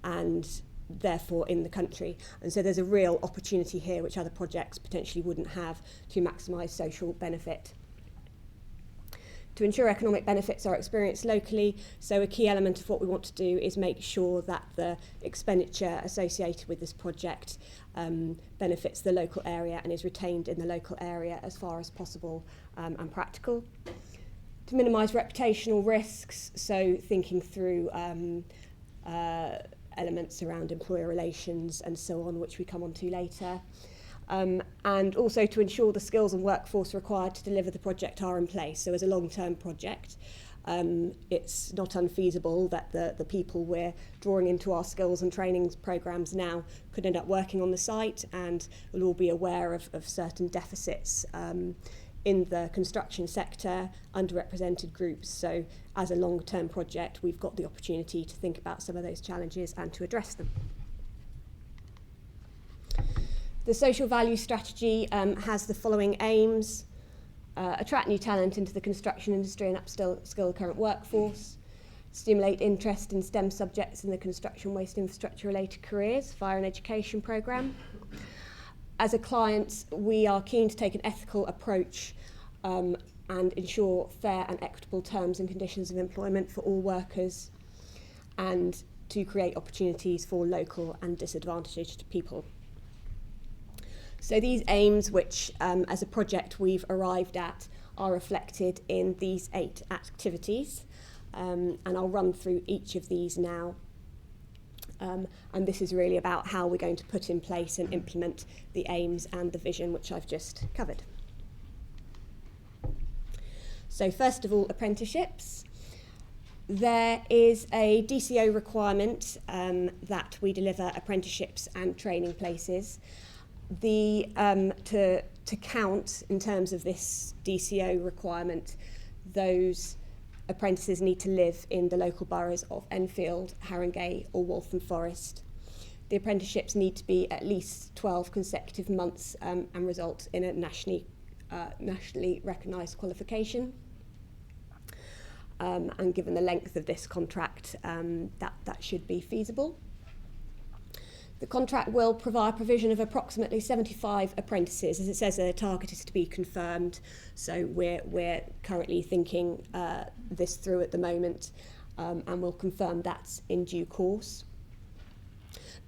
and therefore in the country, and so there's a real opportunity here which other projects potentially wouldn't have to maximise social benefit. To ensure economic benefits are experienced locally, so a key element of what we want to do is make sure that the expenditure associated with this project benefits the local area and is retained in the local area as far as possible and practical. To minimise reputational risks, so thinking through elements around employer relations and so on, which we come on to later. And also to ensure the skills and workforce required to deliver the project are in place. So as a long-term project, it's not unfeasible that the people we're drawing into our skills and trainings programmes now could end up working on the site, and will all be aware of certain deficits in the construction sector, underrepresented groups. So as a long-term project, we've got the opportunity to think about some of those challenges and to address them. The social value strategy has the following aims: attract new talent into the construction industry and upskill the current workforce, stimulate interest in STEM subjects in the construction waste infrastructure related careers via an education programme. As a client, we are keen to take an ethical approach and ensure fair and equitable terms and conditions of employment for all workers, and to create opportunities for local and disadvantaged people. So these aims, which as a project we've arrived at, are reflected in these 8 activities. And I'll run through each of these now. And this is really about how we're going to put in place and implement the aims and the vision which I've just covered. So first of all, apprenticeships. There is a DCO requirement that we deliver apprenticeships and training places. To count in terms of this DCO requirement, those apprentices need to live in the local boroughs of Enfield, Haringey or Waltham Forest. The apprenticeships need to be at least 12 consecutive months and result in a nationally recognised qualification. And given the length of this contract, that should be feasible. The contract will provide provision of approximately 75 apprentices. As it says, the target is to be confirmed, so we're currently thinking this through at the moment, and we'll confirm that in due course.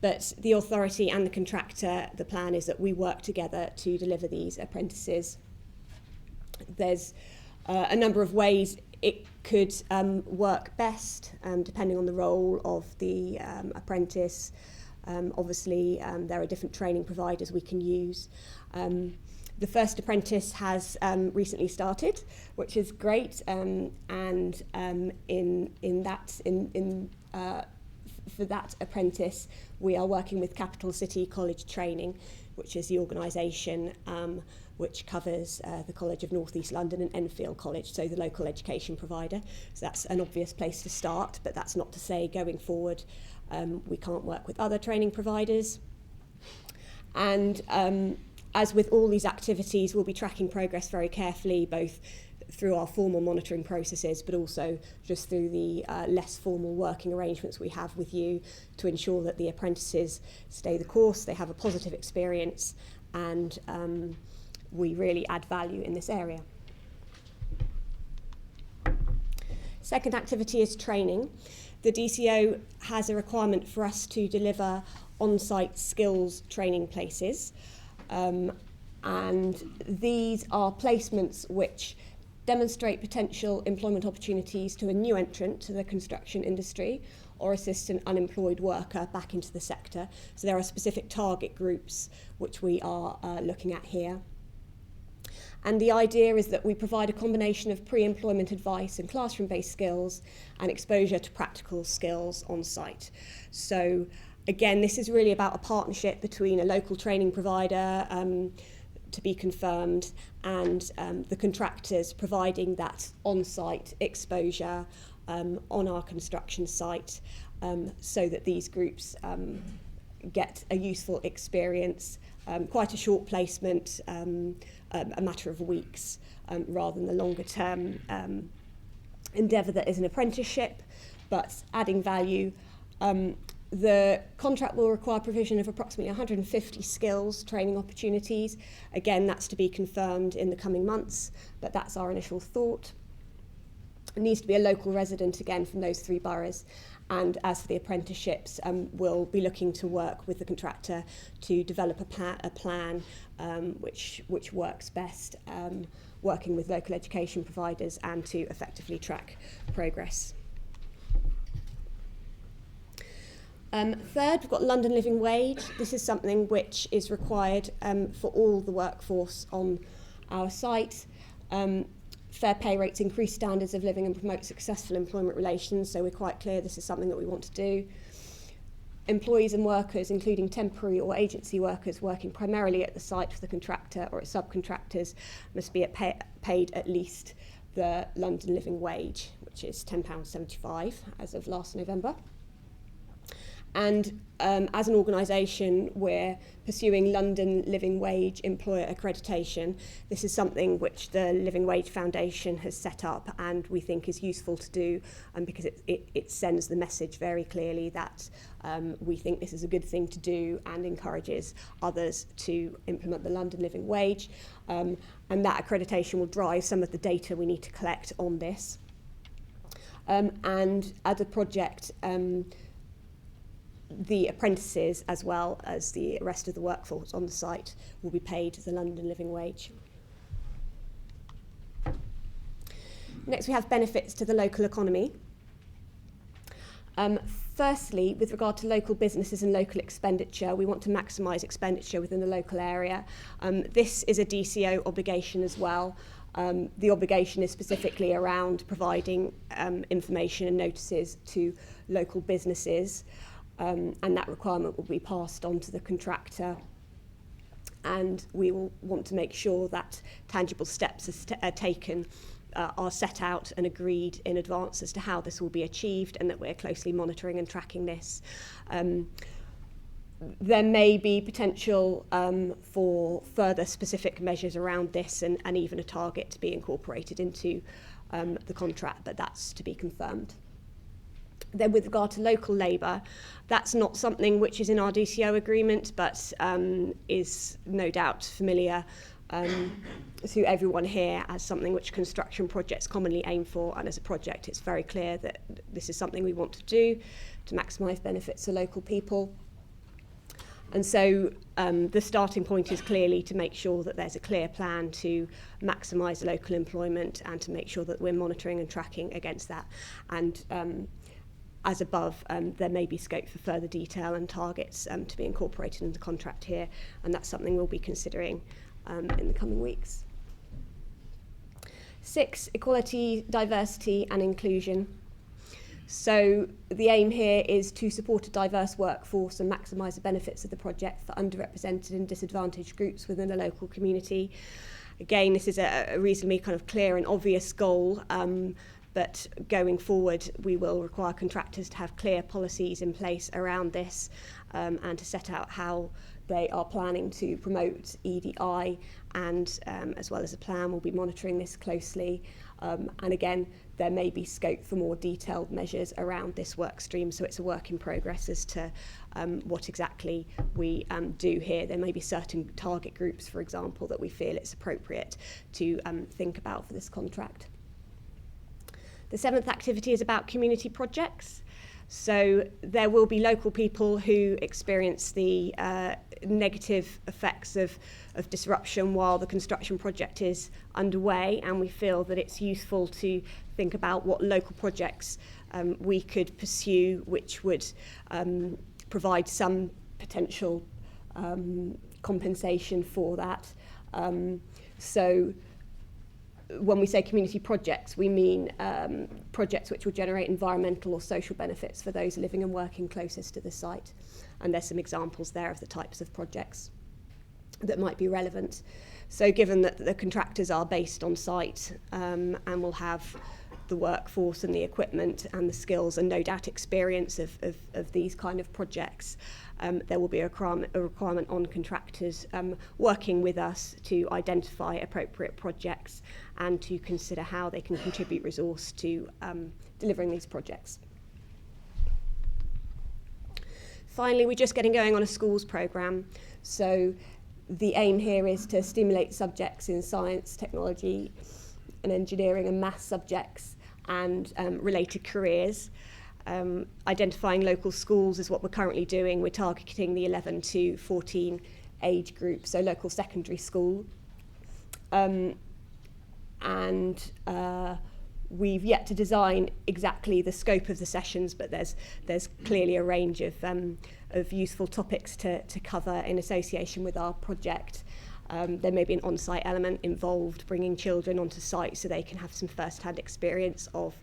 But the authority and the contractor, the plan is that we work together to deliver these apprentices. There's a number of ways it could work best, depending on the role of the apprentice. Obviously, there are different training providers we can use. The first apprentice has recently started, which is great, for that apprentice, we are working with Capital City College Training, which is the organisation which covers the College of North East London and Enfield College, so the local education provider. So that's an obvious place to start, but that's not to say going forward we can't work with other training providers. And as with all these activities, we'll be tracking progress very carefully, both through our formal monitoring processes, but also just through the less formal working arrangements we have with you to ensure that the apprentices stay the course, they have a positive experience, and we really add value in this area. Second activity is training. The DCO has a requirement for us to deliver on-site skills training places, and these are placements which demonstrate potential employment opportunities to a new entrant to the construction industry or assist an unemployed worker back into the sector. So there are specific target groups which we are looking at here. And the idea is that we provide a combination of pre-employment advice and classroom-based skills and exposure to practical skills on site. So again, this is really about a partnership between a local training provider to be confirmed and the contractors providing that on-site exposure on our construction site so that these groups get a useful experience, quite a short placement, a matter of weeks, rather than the longer term endeavour that is an apprenticeship, but adding value. The contract will require provision of approximately 150 skills training opportunities. Again, that's to be confirmed in the coming months, but that's our initial thought. It needs to be a local resident, again, from those 3 boroughs. And as for the apprenticeships, we'll be looking to work with the contractor to develop a plan which works best, working with local education providers and to effectively track progress. Third, we've got London Living Wage. This is something which is required for all the workforce on our site. Fair pay rates increase standards of living and promote successful employment relations, so we're quite clear this is something that we want to do. employees and workers, including temporary or agency workers working primarily at the site for the contractor or its subcontractors, must be paid at least the London living wage, which is £10.75 as of last November. And as an organisation, we're pursuing London Living Wage Employer Accreditation. This is something which the Living Wage Foundation has set up and we think is useful to do, because it sends the message very clearly that we think this is a good thing to do and encourages others to implement the London Living Wage. And that accreditation will drive some of the data we need to collect on this. And as a project, the apprentices, as well as the rest of the workforce on the site, will be paid the London Living Wage. Next, we have benefits to the local economy. Firstly, with regard to local businesses and local expenditure, we want to maximise expenditure within the local area. This is a DCO obligation as well. The obligation is specifically around providing information and notices to local businesses. And that requirement will be passed on to the contractor, and we will want to make sure that tangible steps are taken, are set out and agreed in advance as to how this will be achieved, and that we're closely monitoring and tracking this. There may be potential for further specific measures around this and even a target to be incorporated into the contract, but that's to be confirmed. Then with regard to local labour, that's not something which is in our DCO agreement, but is no doubt familiar to everyone here as something which construction projects commonly aim for, and as a project it's very clear that this is something we want to do to maximise benefits to local people. And so the starting point is clearly to make sure that there's a clear plan to maximise local employment and to make sure that we're monitoring and tracking against that. And as above, there may be scope for further detail and targets to be incorporated in the contract here, and that's something we'll be considering in the coming weeks. 6, equality, diversity and inclusion. So the aim here is to support a diverse workforce and maximise the benefits of the project for underrepresented and disadvantaged groups within the local community. Again, this is a reasonably kind of clear and obvious goal, but going forward, we will require contractors to have clear policies in place around this, and to set out how they are planning to promote EDI, and as well as a plan, we'll be monitoring this closely. And again, there may be scope for more detailed measures around this work stream, so it's a work in progress as to what exactly we do here. There may be certain target groups, for example, that we feel it's appropriate to think about for this contract. The 7th activity is about community projects. So there will be local people who experience the negative effects of disruption while the construction project is underway, and we feel that it's useful to think about what local projects we could pursue which would provide some potential compensation for that. So when we say community projects, we mean projects which will generate environmental or social benefits for those living and working closest to the site. And there's some examples there of the types of projects that might be relevant. So given that the contractors are based on site and will have the workforce and the equipment and the skills and no doubt experience of these kind of projects, there will be a requirement on contractors working with us to identify appropriate projects and to consider how they can contribute resource to delivering these projects. Finally, we're just getting going on a schools programme. So the aim here is to stimulate subjects in science, technology and engineering and maths subjects and related careers. Identifying local schools is what we're currently doing. We're targeting the 11 to 14 age group, so local secondary school. We've yet to design exactly the scope of the sessions, but there's clearly a range of useful topics to cover in association with our project. There may be an on-site element involved, bringing children onto site so they can have some first-hand experience of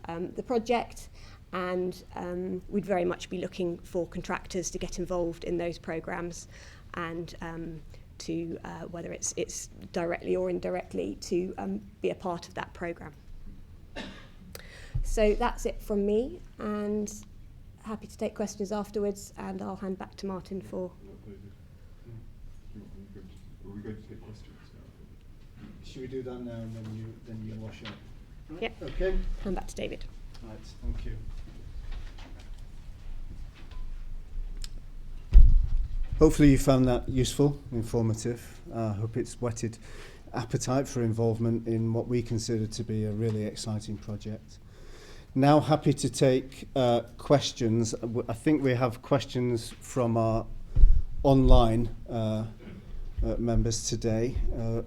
the project. and we'd very much be looking for contractors to get involved in those programmes, and to whether it's directly or indirectly to be a part of that programme. So that's it from me, and happy to take questions afterwards, and I'll hand back to Martin for... Are we going to take questions now? Should we do that now and then you wash up? Right. Yep. Okay. Hand back to David. Right, thank you. Hopefully you found that useful, informative. I hope it's whetted appetite for involvement in what we consider to be a really exciting project. Now happy to take questions. I think we have questions from our online members today,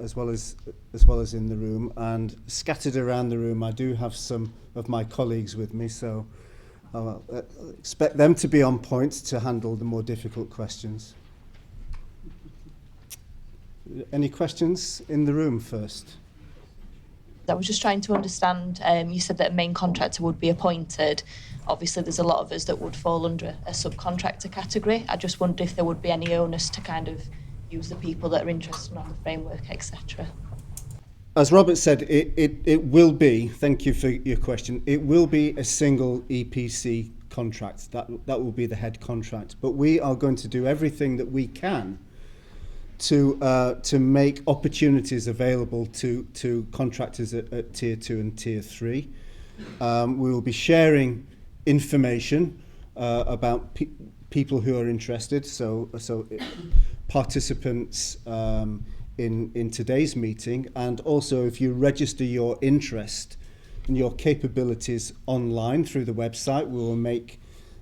as well as in the room, and scattered around the room. I do have some of my colleagues with me, so I'll expect them to be on point to handle the more difficult questions. Any questions in the room first? I was just trying to understand, you said that a main contractor would be appointed. Obviously, there's a lot of us that would fall under a subcontractor category. I just wondered if there would be any onus to kind of use the people that are interested on the framework, etc. As Robert said, it will be, thank you for your question, it will be a single EPC contract. That will be the head contract. But we are going to do everything that we can to make opportunities available to contractors at Tier 2 and Tier 3. We will be sharing information about people who are interested, so participants in today's meeting, and also if you register your interest and your capabilities online through the website, we will make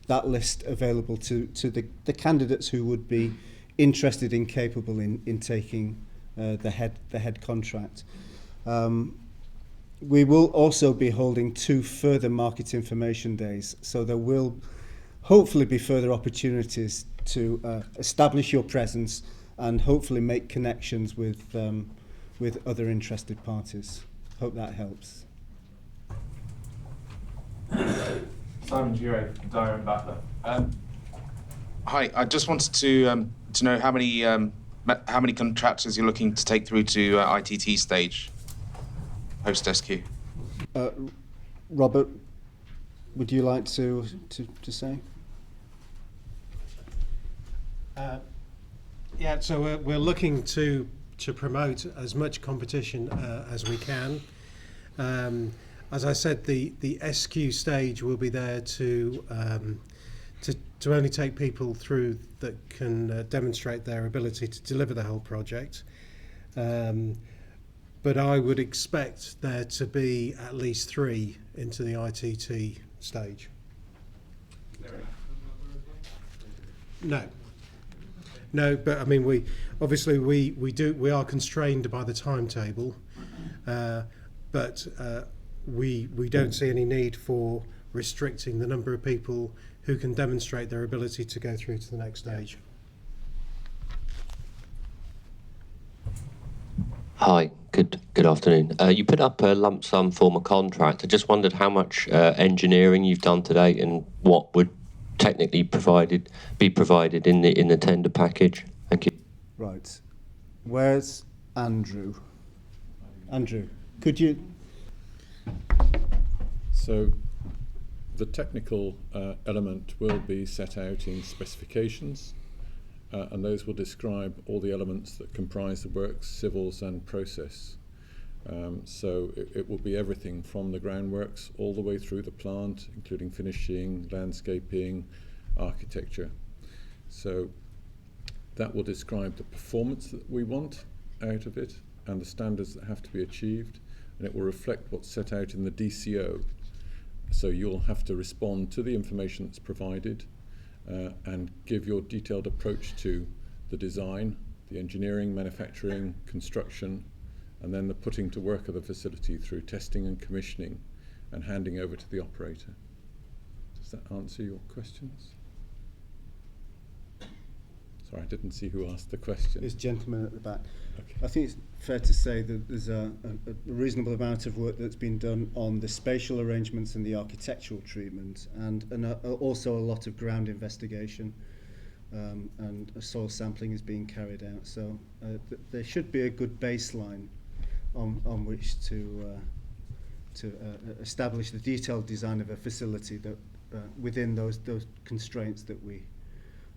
that list available to the candidates who would be interested and capable in taking the head contract. We will also be holding 2 further market information days, so there will hopefully be further opportunities to establish your presence and hopefully make connections with other interested parties. Hope that helps. Simon Jure, Dyer and Butler. Hi, I just wanted to know how many contractors you're looking to take through to ITT stage post SQ. Robert, would you like to say? Yeah, so we're looking to promote as much competition as we can. As I said, the SQ stage will be there to only take people through that can demonstrate their ability to deliver the whole project. But I would expect there to be at least 3 into the ITT stage. No, but I mean we are constrained by the timetable, but we don't see any need for restricting the number of people who can demonstrate their ability to go through to the next stage. Hi, good afternoon. You put up a lump sum form of contract. I just wondered how much engineering you've done to date and what would technically be provided in the tender package. Thank you. Right. Where's Andrew? Andrew, could you? So the technical element will be set out in specifications, and those will describe all the elements that comprise the works, civils and process. So it will be everything from the groundworks all the way through the plant, including finishing, landscaping, architecture. So that will describe the performance that we want out of it and the standards that have to be achieved, and it will reflect what's set out in the DCO. So you'll have to respond to the information that's provided and give your detailed approach to the design, the engineering, manufacturing, construction, and then the putting to work of the facility through testing and commissioning and handing over to the operator. Does that answer your questions? Sorry, I didn't see who asked the question. This gentleman at the back. Okay. I think it's fair to say that there's a reasonable amount of work that's been done on the spatial arrangements and the architectural treatment, and also a lot of ground investigation, and soil sampling is being carried out. So there should be a good baseline on which to establish the detailed design of a facility that within those constraints that we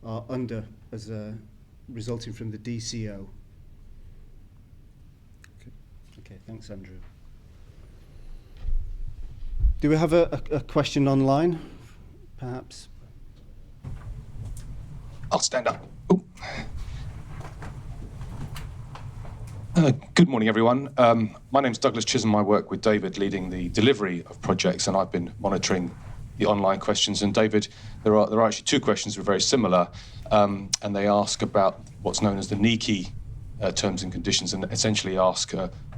are under as resulting from the DCO. Okay, thanks, Andrew. Do we have a question online, perhaps? I'll stand up. Ooh. Good morning, everyone. My name's Douglas Chisholm. I work with David leading the delivery of projects, and I've been monitoring the online questions. And David, there are actually two questions that are very similar, and they ask about what's known as the NIKI terms and conditions, and essentially ask,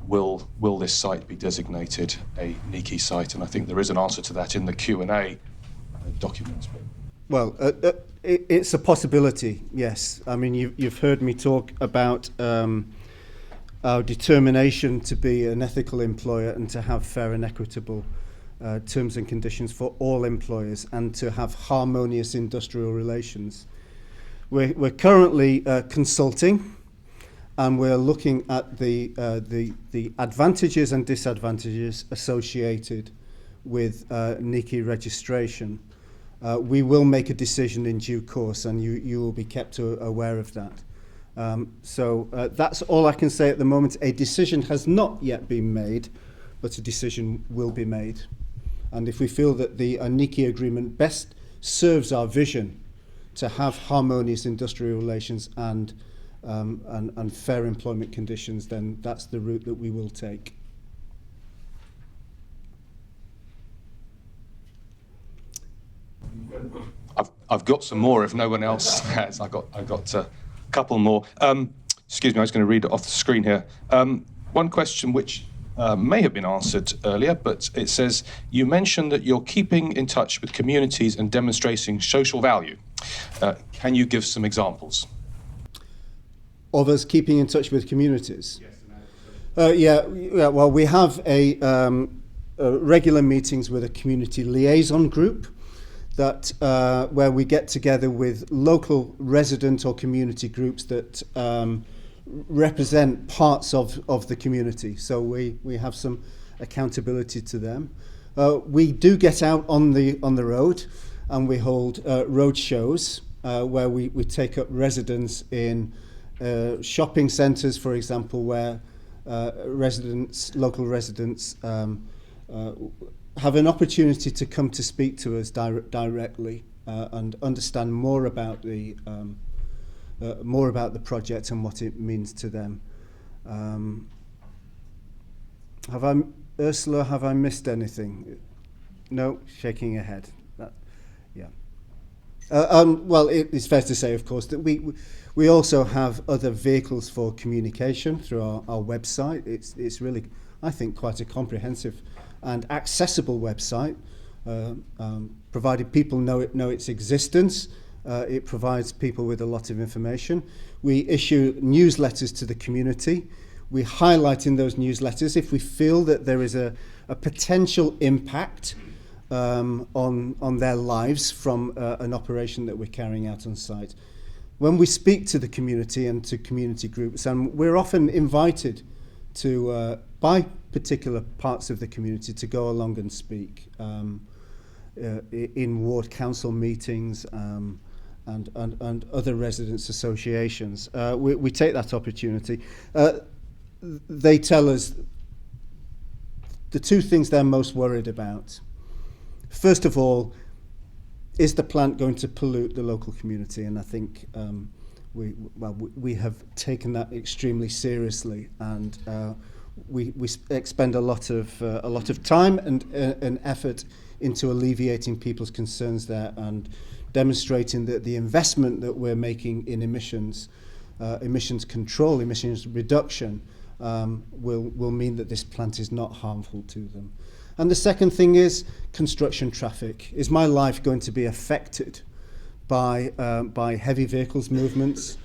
will this site be designated a NIKI site? And I think there is an answer to that in the Q&A documents. Well, it's a possibility, yes. I mean, you've heard me talk about our determination to be an ethical employer and to have fair and equitable terms and conditions for all employers, and to have harmonious industrial relations. We're currently consulting, and we're looking at the advantages and disadvantages associated with NIKI registration. We will make a decision in due course, and you will be kept aware of that. So that's all I can say at the moment. A decision has not yet been made, but a decision will be made. And if we feel that the NIKI agreement best serves our vision to have harmonious industrial relations and fair employment conditions, then that's the route that we will take. I've got some more if no one else has. I've got a couple more. Excuse me, I was going to read it off the screen here. One question which may have been answered earlier, but it says, you mentioned that you're keeping in touch with communities and demonstrating social value. Can you give some examples? Of us keeping in touch with communities? Yes. Well, we have regular meetings with a community liaison group that where we get together with local resident or community groups that represent parts of the community. So we have some accountability to them. We do get out on the road, and we hold road shows where we take up residents in shopping centres, for example, where local residents have an opportunity to come to speak to us directly and understand more about the project and what it means to them. Ursula, have I missed anything? No, shaking her head. Well, it's fair to say, of course, that we also have other vehicles for communication through our website. It's really, I think, quite a comprehensive and accessible website, provided people know its existence. It provides people with a lot of information. We issue newsletters to the community. We highlight in those newsletters if we feel that there is a potential impact on their lives from an operation that we're carrying out on site. When we speak to the community and to community groups, and we're often invited to by particular parts of the community to go along and speak in ward council meetings and other residents associations. We take that opportunity. They tell us the two things they're most worried about. First of all, is the plant going to pollute the local community? And I think we have taken that extremely seriously, and we expend a lot of time and effort into alleviating people's concerns there and demonstrating that the investment that we're making in emissions control, emissions reduction, will mean that this plant is not harmful to them. And the second thing is construction traffic. Is my life going to be affected by heavy vehicles movements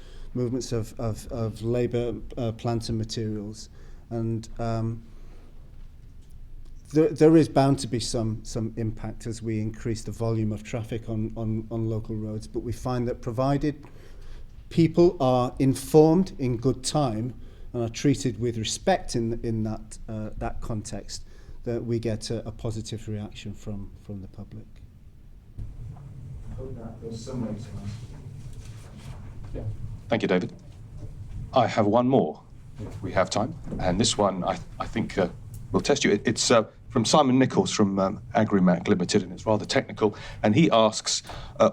of labour, plant and materials. And there is bound to be some impact as we increase the volume of traffic on local roads, but we find that provided people are informed in good time and are treated with respect in that context, that we get a positive reaction from the public. Thank you, David. I have one more, if we have time, and this one I think will test you. It's from Simon Nichols from Agrimac Limited, and it's rather technical. And he asks,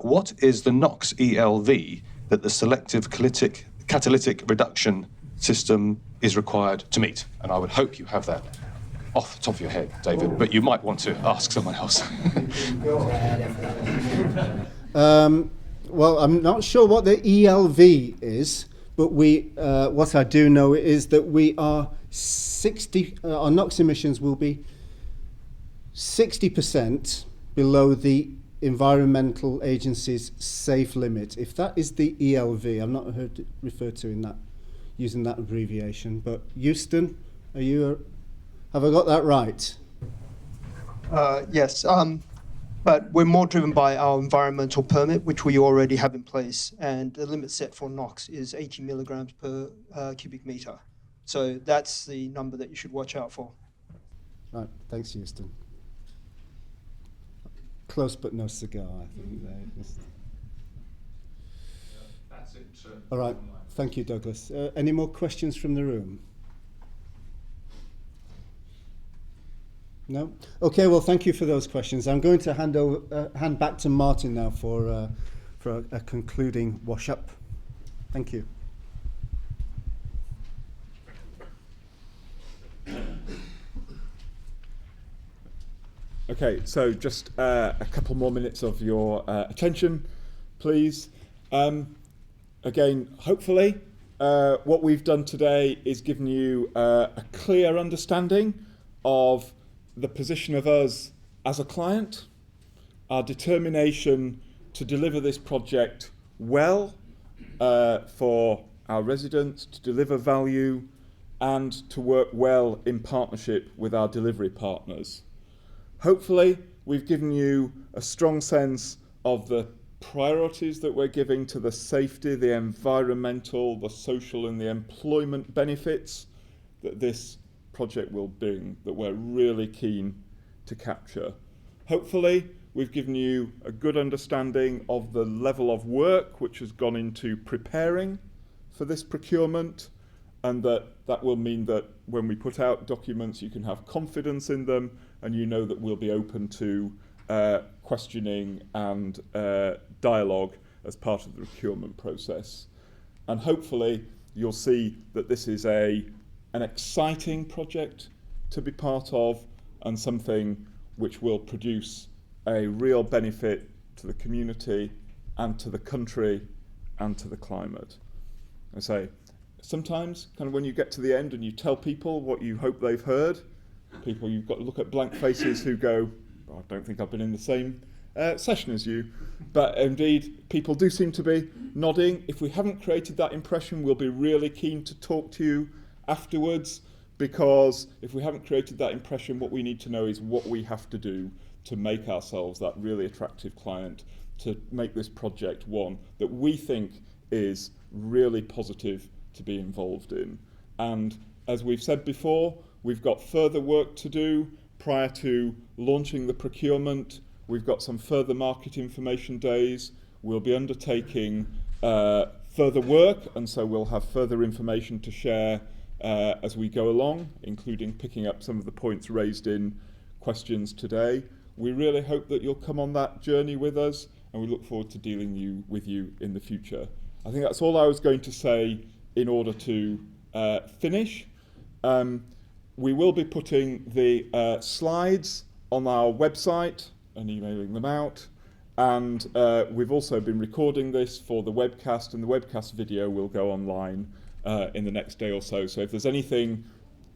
what is the NOx ELV that the selective catalytic reduction system is required to meet? And I would hope you have that off the top of your head, David, but you might want to ask someone else. Well, I'm not sure what the ELV is, but what I do know is that we are our NOx emissions will be 60% below the Environmental Agency's safe limit. If that is the ELV, I've not heard it referred to in that, using that abbreviation, but Houston, have I got that right? Yes, but we're more driven by our environmental permit, which we already have in place, and the limit set for NOx is 80 milligrams per cubic meter. So that's the number that you should watch out for. Right, thanks, Houston. Close but no cigar, I think. That's it. All right, thank you, Douglas. Any more questions from the room? No? Okay, well, thank you for those questions. I'm going to hand back to Martin now for a concluding wash-up. Thank you. Okay, so just a couple more minutes of your attention, please. Again, hopefully, what we've done today is given you a clear understanding of the position of us as a client, our determination to deliver this project well for our residents, to deliver value, and to work well in partnership with our delivery partners. Hopefully, we've given you a strong sense of the priorities that we're giving to the safety, the environmental, the social, and the employment benefits that this project will bring, that we're really keen to capture. Hopefully, we've given you a good understanding of the level of work which has gone into preparing for this procurement, and that will mean that when we put out documents, you can have confidence in them, and you know that we'll be open to questioning and dialogue as part of the procurement process. And hopefully, you'll see that this is an exciting project to be part of, and something which will produce a real benefit to the community and to the country and to the climate. I say, sometimes kind of when you get to the end and you tell people what you hope they've heard, you've got to look at blank faces who go, I don't think I've been in the same session as you. But indeed, people do seem to be nodding. If we haven't created that impression, we'll be really keen to talk to you afterwards, because if we haven't created that impression, what we need to know is what we have to do to make ourselves that really attractive client, to make this project one that we think is really positive to be involved in. And as we've said before, we've got further work to do prior to launching the procurement. We've got some further market information days. We'll be undertaking further work, and so we'll have further information to share as we go along, including picking up some of the points raised in questions today. We really hope that you'll come on that journey with us, and we look forward to dealing with you in the future. I think that's all I was going to say in order to finish. We will be putting the slides on our website and emailing them out, and we've also been recording this for the webcast, and the webcast video will go online in the next day or so. So if there's anything,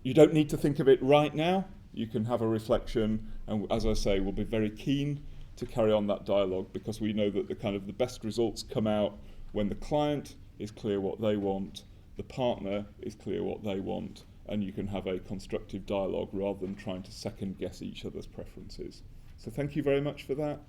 you don't need to think of it right now. You can have a reflection, and as I say, we'll be very keen to carry on that dialogue, because we know that the best results come out when the client is clear what they want, the partner is clear what they want, and you can have a constructive dialogue rather than trying to second guess each other's preferences. So thank you very much for that.